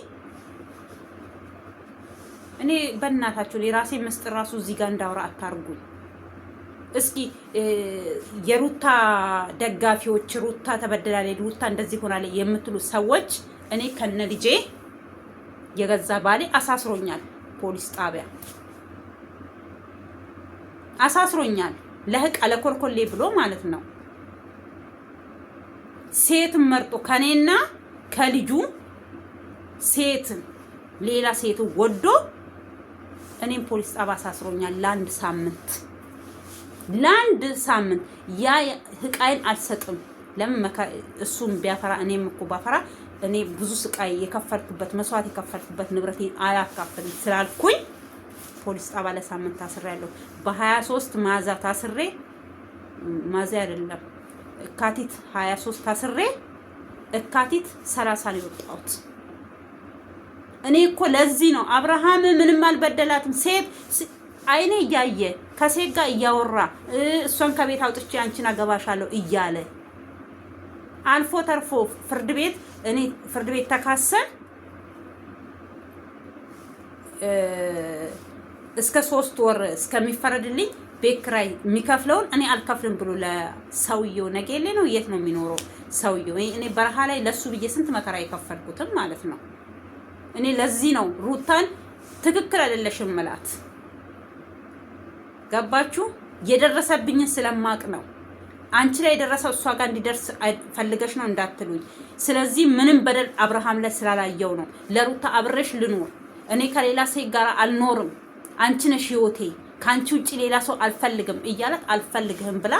እኔ በእናታችሁ የራሴ ምስጢር ራሱ እዚህ ጋር እንዳወራ አታርጉኝ። እስኪ የሩታ ደጋፊዎች ሩታ ተበደላለች፣ ሩታ እንደዚህ ሆናለች የምትሉ ሰዎች እኔ ከነ ልጄ የገዛ ባሌ አሳስሮኛል። ፖሊስ ጣቢያ አሳስሮኛል። ለህቅ አለኮልኮሌ ብሎ ማለት ነው። ሴትን መርጦ ከኔና ከልጁ ሴትን ሌላ ሴት ወዶ እኔም ፖሊስ ጣቢያ አሳስሮኛል ለአንድ ሳምንት። ያ ህቃይን አልሰጥም። ለምን እሱም ቢያፈራ እኔም እኮ ባፈራ እኔ ብዙ ስቃይ የከፈልኩበት መስዋዕት የከፈልኩበት ንብረቴን አላካፈልም ስላልኩኝ ፖሊስ ጣቢያ ለሳምንት ታስሬያለሁ። በ23 ማዛ ታስሬ ማዛ አይደለም እካቲት 23 ታስሬ እካቲት 30 ነው የወጣሁት። እኔ እኮ ለዚህ ነው አብርሃም ምንም አልበደላትም። ሴት አይኔ እያየ ከሴት ጋር እያወራ እሷን ከቤት አውጥቼ አንቺን አገባሻለሁ እያለ አልፎ ተርፎ ፍርድ ቤት ተካሰን እስከ 3 ወር እስከሚፈረድልኝ ቤት ኪራይ የሚከፍለውን እኔ አልከፍልም ብሎ ለሰውየው ነገሌ ነው። የት ነው የሚኖረው ሰውየው? እኔ በረሃ ላይ ለሱ ብዬ ስንት መከራ የከፈልኩትም ማለት ነው። እኔ ለዚህ ነው ሩታን ትክክል አይደለሽም ማለት ገባችሁ? የደረሰብኝን ስለማቅ ነው። አንቺ ላይ የደረሰው እሷ ጋር እንዲደርስ ፈልገሽ ነው እንዳትሉኝ። ስለዚህ ምንም በደል አብርሃም ላይ ስላላየው ነው ለሩታ አብረሽ ልኖር፣ እኔ ከሌላ ሴት ጋር አልኖርም፣ አንቺ ነሽ ህይወቴ፣ ካንቺ ውጪ ሌላ ሰው አልፈልግም እያለት አልፈልግህም ብላ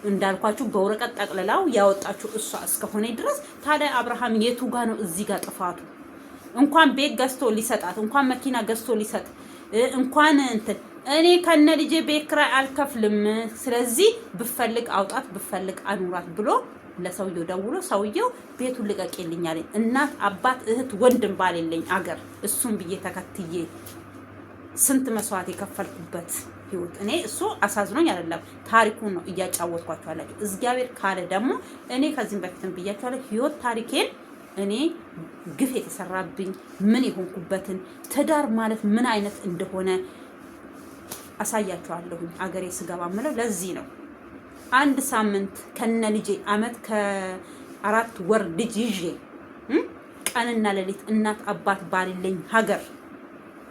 እንዳልኳችሁ በወረቀት ጠቅልላው ያወጣችሁ እሷ እስከሆነ ድረስ ታዲያ አብርሃም የቱ ጋር ነው እዚህ ጋር ጥፋቱ? እንኳን ቤት ገዝቶ ሊሰጣት እንኳን መኪና ገዝቶ ሊሰጥ እንኳን እንትን እኔ ከነ ልጄ ቤት ኪራይ አልከፍልም፣ ስለዚህ ብፈልግ አውጣት ብፈልግ አኑራት ብሎ ለሰውየው ደውሎ ሰውየው ቤቱን ልቀቅልኝ አለኝ። እናት አባት እህት ወንድም ባልልኝ አገር እሱን ብዬ ተከትዬ ስንት መስዋዕት የከፈልኩበት ህይወት እኔ እሱ አሳዝኖኝ አይደለም ታሪኩን ነው እያጫወትኳችሁ አላችሁ። እግዚአብሔር ካለ ደግሞ እኔ ከዚህም በፊትም ብያችኋለሁ ህይወት ታሪኬን እኔ ግፍ የተሰራብኝ ምን የሆንኩበትን ትዳር ማለት ምን አይነት እንደሆነ አሳያችኋለሁኝ። አገሬ ስገባ ምለው ለዚህ ነው። አንድ ሳምንት ከነ ልጄ አመት ከ4 ወር ልጅ ይዤ ቀንና ሌሊት እናት አባት ባልልኝ ሀገር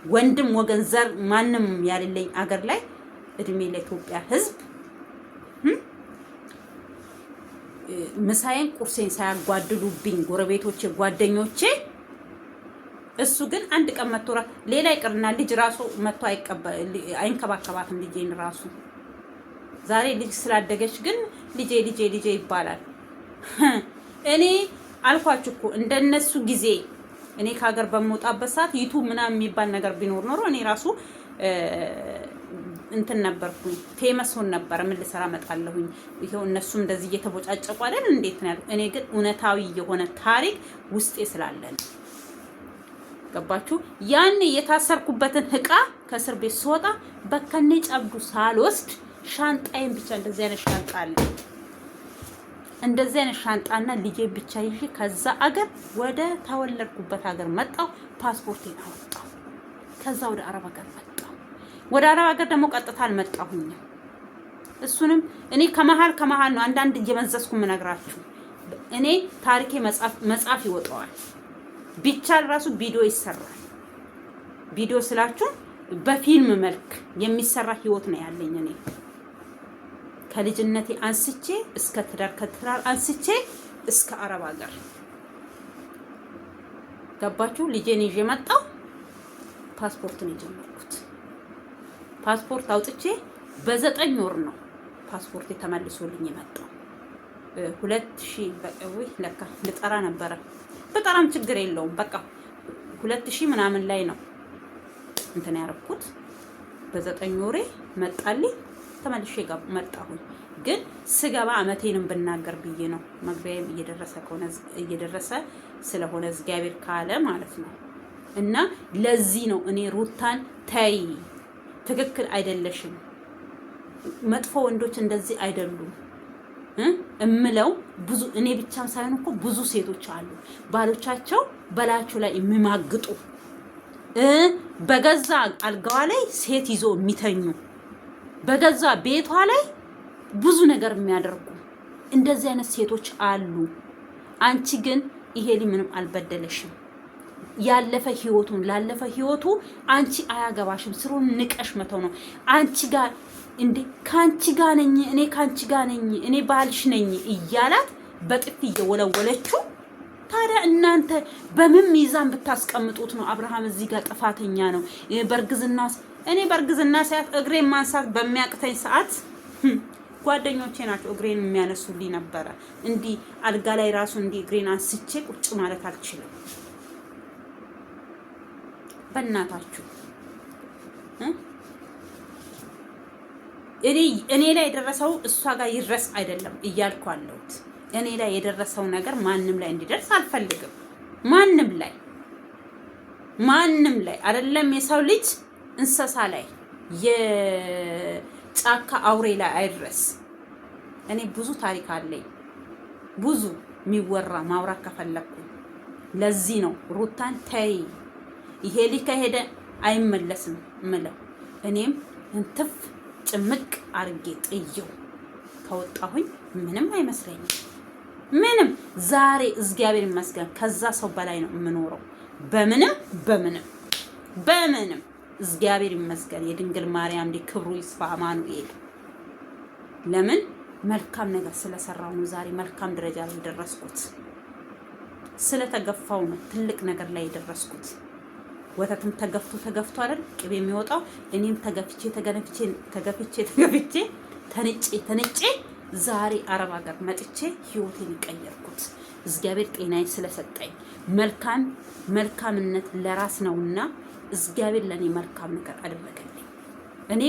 ወንድም ወገን ዘር ማንም ያልልኝ አገር ላይ እድሜ ለኢትዮጵያ ህዝብ ምሳዬን ቁርሴን ሳያጓድሉብኝ ጎረቤቶቼ ጓደኞቼ። እሱ ግን አንድ ቀን መጥቶ ሌላ ይቅርና ልጅ ራሱ መጥቶ አይንከባከባትም ልጄን ራሱ። ዛሬ ልጅ ስላደገች ግን ልጄ ይባላል። እኔ አልኳችሁ እኮ እንደነሱ ጊዜ እኔ ከሀገር በመውጣበት ሰዓት ዩቱብ ምናምን የሚባል ነገር ቢኖር ኖሮ እኔ ራሱ እንትን ነበርኩኝ፣ ፌመስ ሆን ነበር። ምን ልሰራ መጣለሁኝ? ይሄው እነሱም እንደዚህ እየተቦጫጨቁ አይደል እንዴት ነው ያለው። እኔ ግን እውነታዊ የሆነ ታሪክ ውስጤ ስላለ ነው። ገባችሁ? ያኔ የታሰርኩበትን እቃ ከእስር ቤት ስወጣ በከኔ ጨብዱ ሳልወስድ ሻንጣዬን ብቻ እንደዚህ አይነት ሻንጣ አለ። እንደዚህ አይነት ሻንጣና ልጄ ብቻ ይዤ ከዛ አገር ወደ ተወለድኩበት ሀገር መጣሁ። ፓስፖርቴን አወጣሁ። ከዛ ወደ አረብ ሀገር መጣሁ። ወደ አረብ ሀገር ደግሞ ቀጥታ አልመጣሁኝም። እሱንም እኔ ከመሀል ነው አንዳንድ እየመዘዝኩ የምነግራችሁ። እኔ ታሪኬ መጽሐፍ ይወጣዋል። ቢቻል ራሱ ቪዲዮ ይሰራል። ቪዲዮ ስላችሁ በፊልም መልክ የሚሰራ ህይወት ነው ያለኝ። እኔ ከልጅነቴ አንስቼ እስከ ትዳር፣ ከትዳር አንስቼ እስከ አረብ ሀገር ገባችሁ? ልጄን ይዤ መጣሁ። ፓስፖርት ነው የጀመርኩት። ፓስፖርት አውጥቼ በ9 ወር ነው ፓስፖርት ተመልሶልኝ የመጣው። 2000 ለካ ልጠራ ነበረ። በጣም ችግር የለውም። በቃ 2000 ምናምን ላይ ነው እንትን ያደረኩት። በ9 ወሬ መጣልኝ። ተመልሼ መጣሁኝ። ግን ስገባ አመቴንም ብናገር ብዬ ነው። መግቢያዬም እየደረሰ ስለሆነ እግዚአብሔር ካለ ማለት ነው። እና ለዚህ ነው እኔ ሩታን ተይ፣ ትክክል አይደለሽም፣ መጥፎ ወንዶች እንደዚህ አይደሉም እምለው። ብዙ እኔ ብቻም ሳይሆን እኮ ብዙ ሴቶች አሉ ባሎቻቸው በላያቸው ላይ የሚማግጡ፣ በገዛ አልጋዋ ላይ ሴት ይዞ የሚተኙ፣ በገዛ ቤቷ ላይ ብዙ ነገር የሚያደርጉ እንደዚህ አይነት ሴቶች አሉ። አንቺ ግን ይሄ ምንም አልበደለሽም። ያለፈ ህይወቱ አንቺ አያገባሽም። ስሩን ንቀሽ መተው ነው። አንቺ ጋር እንዴ ካንቺ ጋር ነኝ እኔ፣ ካንቺ ጋር ነኝ እኔ፣ ባልሽ ነኝ እያላት በጥፊ እየወለወለችው። ታዲያ እናንተ በምን ሚዛን ብታስቀምጡት ነው አብርሃም እዚህ ጋር ጥፋተኛ ነው? በእርግዝና ሰዓት እግሬን ማንሳት በሚያቅተኝ ሰዓት ጓደኞቼ ናቸው እግሬን የሚያነሱልኝ ነበረ። እንዲህ አልጋ ላይ ራሱ እንዲህ እግሬን አንስቼ ቁጭ ማለት አልችልም። በእናታችሁ እኔ ላይ የደረሰው እሷ ጋር ይድረስ አይደለም እያልኩ አለሁት። እኔ ላይ የደረሰው ነገር ማንም ላይ እንዲደርስ አልፈልግም። ማንም ላይ አይደለም የሰው ልጅ እንስሳ ላይ፣ የጫካ አውሬ ላይ አይድረስ። እኔ ብዙ ታሪክ አለኝ፣ ብዙ የሚወራ ማውራት ከፈለኩ። ለዚህ ነው ሩታን ተይ፣ ይሄ ልጅ ከሄደ አይመለስም ምለው። እኔም እንትፍ ጭምቅ አርጌ ጥየው ከወጣሁኝ ምንም አይመስለኝም። ምንም ዛሬ እግዚአብሔር ይመስገን ከዛ ሰው በላይ ነው የምኖረው። በምንም እግዚአብሔር ይመስገን። የድንግል ማርያም ክብሩ ይስፋ አማኑኤል። ለምን መልካም ነገር ስለሰራው ነው ዛሬ መልካም ደረጃ ላይ የደረስኩት። ስለተገፋው ነው ትልቅ ነገር ላይ የደረስኩት። ወተትም ተገፍቶ አይደል ቅቤ የሚወጣው? እኔም ተገፍቼ ተንጬ ዛሬ አረብ ሀገር መጥቼ ህይወቴን ቀየርኩት። እግዚአብሔር ጤናዬ ስለሰጠኝ መልካምነት ለራስ ነውና እግዚአብሔር ለኔ መልካም ነገር አደረገልኝ። እኔ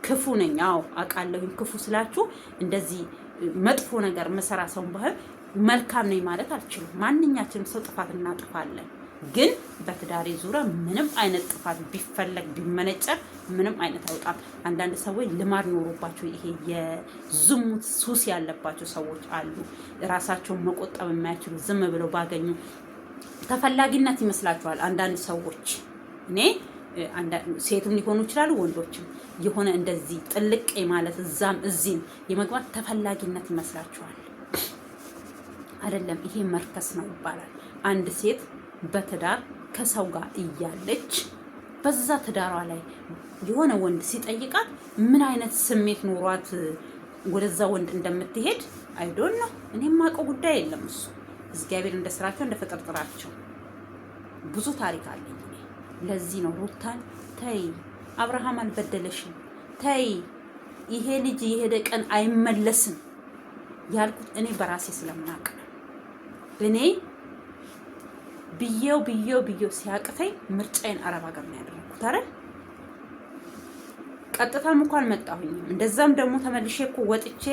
ክፉ ነኝ፣ አዎ አውቃለሁ። ክፉ ስላችሁ እንደዚህ መጥፎ ነገር መሰራ ሰው ባህል መልካም ነኝ ማለት አልችልም። ማንኛችንም ሰው ጥፋት እናጥፋለን። ግን በትዳሬ ዙሪያ ምንም አይነት ጥፋት ቢፈለግ ቢመነጨር ምንም አይነት አይወጣም። አንዳንድ ሰዎች ልማድ ኖሮባቸው ይሄ የዝሙት ሱስ ያለባቸው ሰዎች አሉ። ራሳቸውን መቆጠብ የማይችሉ ዝም ብለው ባገኙ ተፈላጊነት ይመስላቸዋል አንዳንድ ሰዎች። እኔ ሴትም ሊሆኑ ይችላሉ ወንዶችም፣ የሆነ እንደዚህ ጥልቅ ማለት እዛም እዚህም የመግባት ተፈላጊነት ይመስላቸዋል። አይደለም፣ ይሄ መርከስ ነው ይባላል። አንድ ሴት በትዳር ከሰው ጋር እያለች በዛ ትዳሯ ላይ የሆነ ወንድ ሲጠይቃት ምን አይነት ስሜት ኖሯት ወደዛ ወንድ እንደምትሄድ አይዶን ነው። እኔም ማውቀው ጉዳይ የለም። እሱ እግዚአብሔር እንደ ስራቸው እንደ ፍጥርጥራቸው ብዙ ታሪክ አለኝ። ለዚህ ነው ሩታን ተይ፣ አብርሃም አልበደለሽም፣ ተይ፣ ይሄ ልጅ የሄደ ቀን አይመለስም ያልኩት እኔ በራሴ ስለማውቅ ነው። እኔ ብዬው ሲያቅተኝ ምርጫዬን አረብ ሀገር ነው ያደረኩት አይደል? ቀጥታም እንኳን አልመጣሁኝም። እንደዛም ደግሞ ተመልሼ እኮ ወጥቼ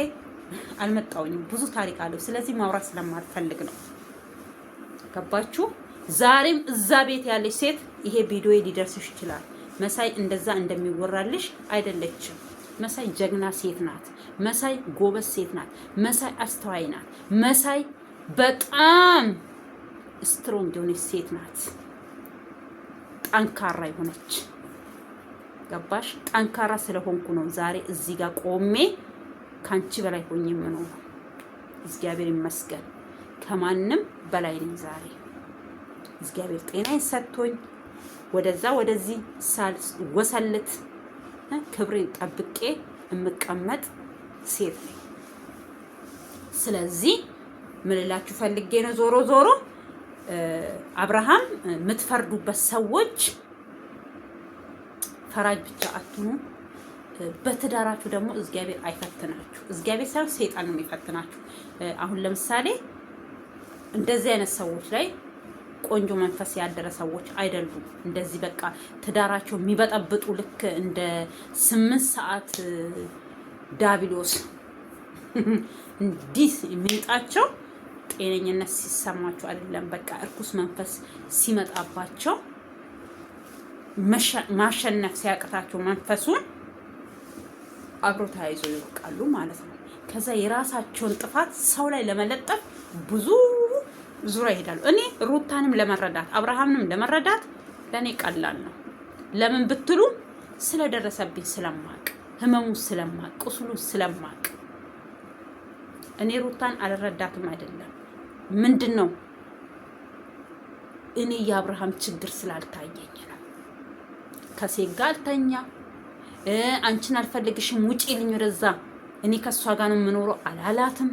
አልመጣሁኝም። ብዙ ታሪክ አለው። ስለዚህ ማውራት ስለማልፈልግ ነው። ገባችሁ? ዛሬም እዛ ቤት ያለች ሴት ይሄ ቪዲዮ ሊደርስሽ ይችላል። መሳይ እንደዛ እንደሚወራልሽ አይደለችም። መሳይ ጀግና ሴት ናት። መሳይ ጎበዝ ሴት ናት። መሳይ አስተዋይ ናት። መሳይ በጣም ስትሮንግ የሆነች ሴት ናት። ጠንካራ የሆነች ገባሽ? ጠንካራ ስለሆንኩ ነው ዛሬ እዚህ ጋር ቆሜ ካንቺ በላይ ሆኜ የምኖረው። እግዚአብሔር ይመስገን ከማንም በላይ ነኝ ዛሬ። እግዚአብሔር ጤናዬን ሰጥቶኝ ወደዛ ወደዚህ ወሰልት ክብሬን ጠብቄ የምቀመጥ ሴት ነኝ። ስለዚህ ምን ልላችሁ ፈልጌ ነው፣ ዞሮ ዞሮ አብርሃም የምትፈርዱበት ሰዎች ፈራጅ ብቻ አትኑ። በትዳራችሁ ደግሞ እግዚአብሔር አይፈትናችሁ። እግዚአብሔር ሳይሆን ሰይጣን ነው የሚፈትናችሁ። አሁን ለምሳሌ እንደዚህ አይነት ሰዎች ላይ ቆንጆ መንፈስ ያደረ ሰዎች አይደሉም። እንደዚህ በቃ ትዳራቸው የሚበጠብጡ ልክ እንደ 8 ሰዓት ዳቢሎስ እንዲህ የሚንጣቸው ጤነኝነት ሲሰማቸው አይደለም። በቃ እርኩስ መንፈስ ሲመጣባቸው ማሸነፍ ሲያቅታቸው መንፈሱን አብሮ ተያይዞ ይወቃሉ ማለት ነው። ከዛ የራሳቸውን ጥፋት ሰው ላይ ለመለጠፍ ብዙ ዙሪያ ይሄዳሉ። እኔ ሩታንም ለመረዳት አብርሃምንም ለመረዳት ለእኔ ቀላል ነው። ለምን ብትሉ ስለደረሰብኝ ስለማቅ፣ ህመሙ ስለማቅ፣ ቁስሉ ስለማቅ እኔ ሩታን አልረዳትም አይደለም። ምንድን ነው እኔ የአብርሃም ችግር ስላልታየኝ ነው። ከሴት ጋር አልተኛ፣ አንቺን አልፈልግሽም ውጪ ልኝ ወደዛ፣ እኔ ከሷ ጋር ነው የምኖረው አላላትም።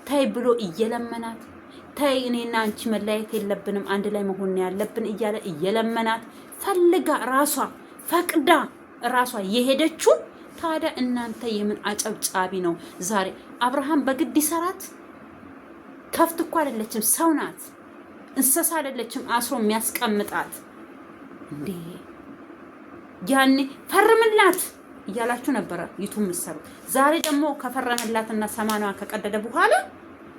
ታይ ብሎ እየለመናት ታይ እኔና አንቺ መለያየት የለብንም አንድ ላይ መሆን ያለብን እያለ እየለመናት ፈልጋ ራሷ ፈቅዳ ራሷ የሄደችው። ታዲያ እናንተ የምን አጨብጫቢ ነው ዛሬ? አብርሃም በግድ ይሰራት? ከፍት እኮ አይደለችም፣ ሰው ናት፣ እንስሳ አይደለችም አስሮ የሚያስቀምጣት እንዴ። ያኔ ፈርምላት እያላችሁ ነበረ ዩቱብ ምሰሩ። ዛሬ ደግሞ ከፈረመላትና ሰማኗ ከቀደደ በኋላ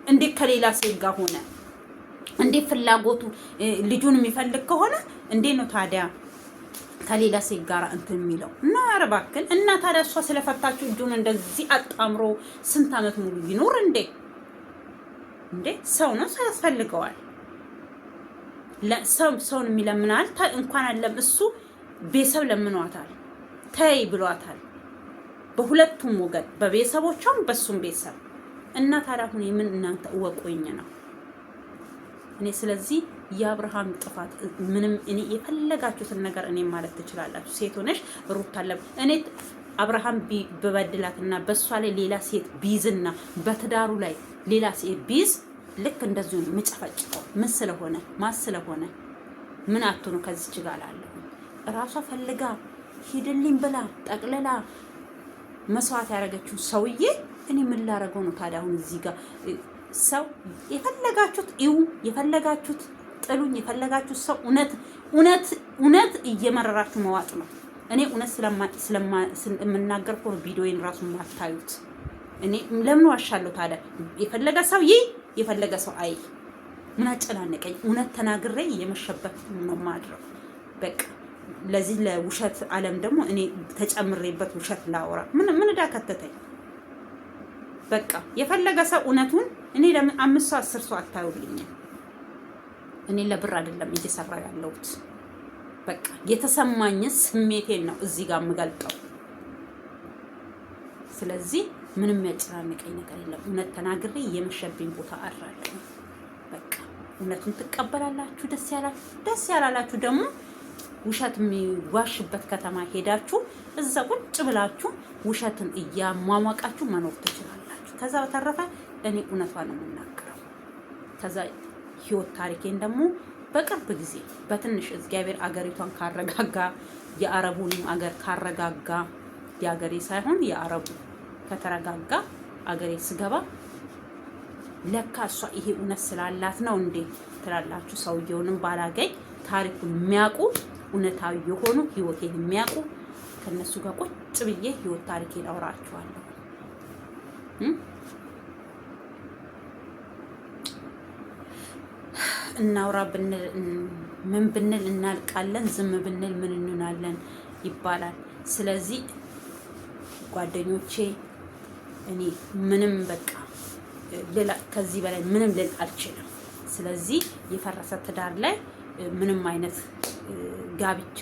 እንዴት ከሌላ ሴት ጋር ሆነ? እንዴት ፍላጎቱ ልጁን የሚፈልግ ከሆነ እንዴት ነው ታዲያ ከሌላ ሴት ጋር እንትን የሚለው? እና አረባክን እና ታዲያ እሷ ስለፈታችሁ እጁን እንደዚህ አጣምሮ ስንት ዓመት ሙሉ ይኖር እንዴ? እንዴ ሰው ነው፣ ሰው ያስፈልገዋል። ሰውን የሚለምናል እንኳን አለም እሱ ቤተሰብ ለምኗታል፣ ተይ ብሏታል። በሁለቱም ወገን በቤተሰቦቿም በሱም ቤተሰብ እና ታዲያ አሁን የምን እናንተ እወቁኝ ነው እኔ። ስለዚህ የአብርሃም ጥፋት ምንም እኔ የፈለጋችሁትን ነገር እኔ ማለት ትችላላችሁ። ሴት ሆነሽ ሩት አለ እኔ አብርሃም በበድላትና በሷ ላይ ሌላ ሴት ቢዝና በትዳሩ ላይ ሌላ ሴት ቢዝ ልክ እንደዚሁ ነው መጨፈጭቀው። ምን ስለሆነ ማስ ስለሆነ ምን አትኑ ከዚች ጋር አለ ራሷ ፈልጋ ሂድልኝ ብላ ጠቅለላ መስዋዕት ያደረገችው ሰውዬ እኔ ምን ላደርገው ነው ታዲያ? አሁን እዚህ ጋር ሰው የፈለጋችሁት ይው የፈለጋችሁት ጥሉኝ የፈለጋችሁት ሰው እውነት እየመረራችሁ መዋጥ ነው። እኔ እውነት ስለምናገር እኮ ቪዲዮዬን ራሱ ማታዩት። እኔ ለምን ዋሻለሁ ታዲያ? የፈለገ ሰው የፈለገ ሰው አይ ምን አጨናነቀኝ? እውነት ተናግሬ የመሸበት ነው ማድረው በቃ። ለዚህ ለውሸት ዓለም ደግሞ እኔ ተጨምሬበት ውሸት ላወራ ምን ዳከተተኝ? በቃ የፈለገ ሰው እውነቱን እኔ ለምን 5 ሰው 10 ሰው አታዩልኝም? እኔ ለብር አይደለም እየሰራ ያለሁት። በቃ የተሰማኝ ስሜቴን ነው እዚህ ጋር የምገልጠው። ስለዚህ ምንም ያጨናነቀኝ ነገር የለም። እውነት ተናግሬ የመሸብኝ ቦታ አራለሁ። በቃ እውነቱን ትቀበላላችሁ። ደስ ያላላችሁ ደግሞ ውሸት የሚዋሽበት ከተማ ሄዳችሁ እዛ ቁጭ ብላችሁ ውሸትን እያሟሟቃችሁ መኖር ትችላላችሁ። ከዛ በተረፈ እኔ እውነቷን ነው የምናገረው። ከዛ ህይወት ታሪኬን ደግሞ በቅርብ ጊዜ በትንሽ እግዚአብሔር አገሪቷን ካረጋጋ የአረቡንም አገር ካረጋጋ የአገሬ ሳይሆን የአረቡ ከተረጋጋ አገሬ ስገባ ለካ እሷ ይሄ እውነት ስላላት ነው እንዴ ትላላችሁ። ሰውየውንም ባላገኝ ታሪኩን የሚያውቁ እውነታዊ የሆኑ ህይወቴን የሚያውቁ ከነሱ ጋር ቁጭ ብዬ ህይወት ታሪኬን አወራችኋለሁ። እናውራ ብንል ምን ብንል እናልቃለን፣ ዝም ብንል ምን እንሆናለን ይባላል። ስለዚህ ጓደኞቼ እኔ ምንም በቃ ከዚህ በላይ ምንም ልል አልችልም። ስለዚህ የፈረሰ ትዳር ላይ ምንም አይነት ጋብቻ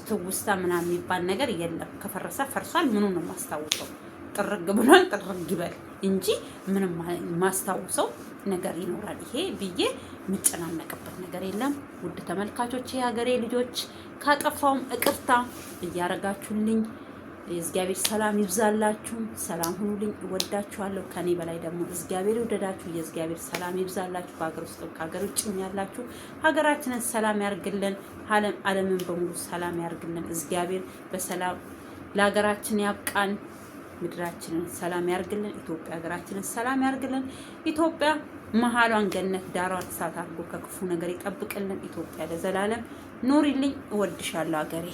ትውስታ ምናምን የሚባል ነገር የለም። ከፈረሰ ፈርሷል። ምኑን ነው ማስታወሰው? ጥርግ ብሏል፣ ጥርግ ይበል እንጂ ምንም ማስታወሰው ነገር ይኖራል ይሄ ብዬ የምጨናነቅበት ነገር የለም። ውድ ተመልካቾች፣ የሀገሬ ልጆች ካጠፋውም ይቅርታ እያረጋችሁልኝ የእግዚአብሔር ሰላም ይብዛላችሁ። ሰላም ሁኑልኝ። እወዳችኋለሁ። ከኔ በላይ ደግሞ እግዚአብሔር ይወደዳችሁ። የእግዚአብሔር ሰላም ይብዛላችሁ። በሀገር ውስጥ ከሀገር ውጭም ያላችሁ ሀገራችንን ሰላም ያርግልን። ዓለምን በሙሉ ሰላም ያርግልን። እግዚአብሔር በሰላም ለሀገራችን ያብቃን። ምድራችንን ሰላም ያርግልን። ኢትዮጵያ ሀገራችንን ሰላም ያርግልን። ኢትዮጵያ መሀሏን ገነት ዳሯን እሳት አድርጎ ከክፉ ነገር ይጠብቅልን። ኢትዮጵያ ለዘላለም ኑሪልኝ። እወድሻለሁ ሀገሬ።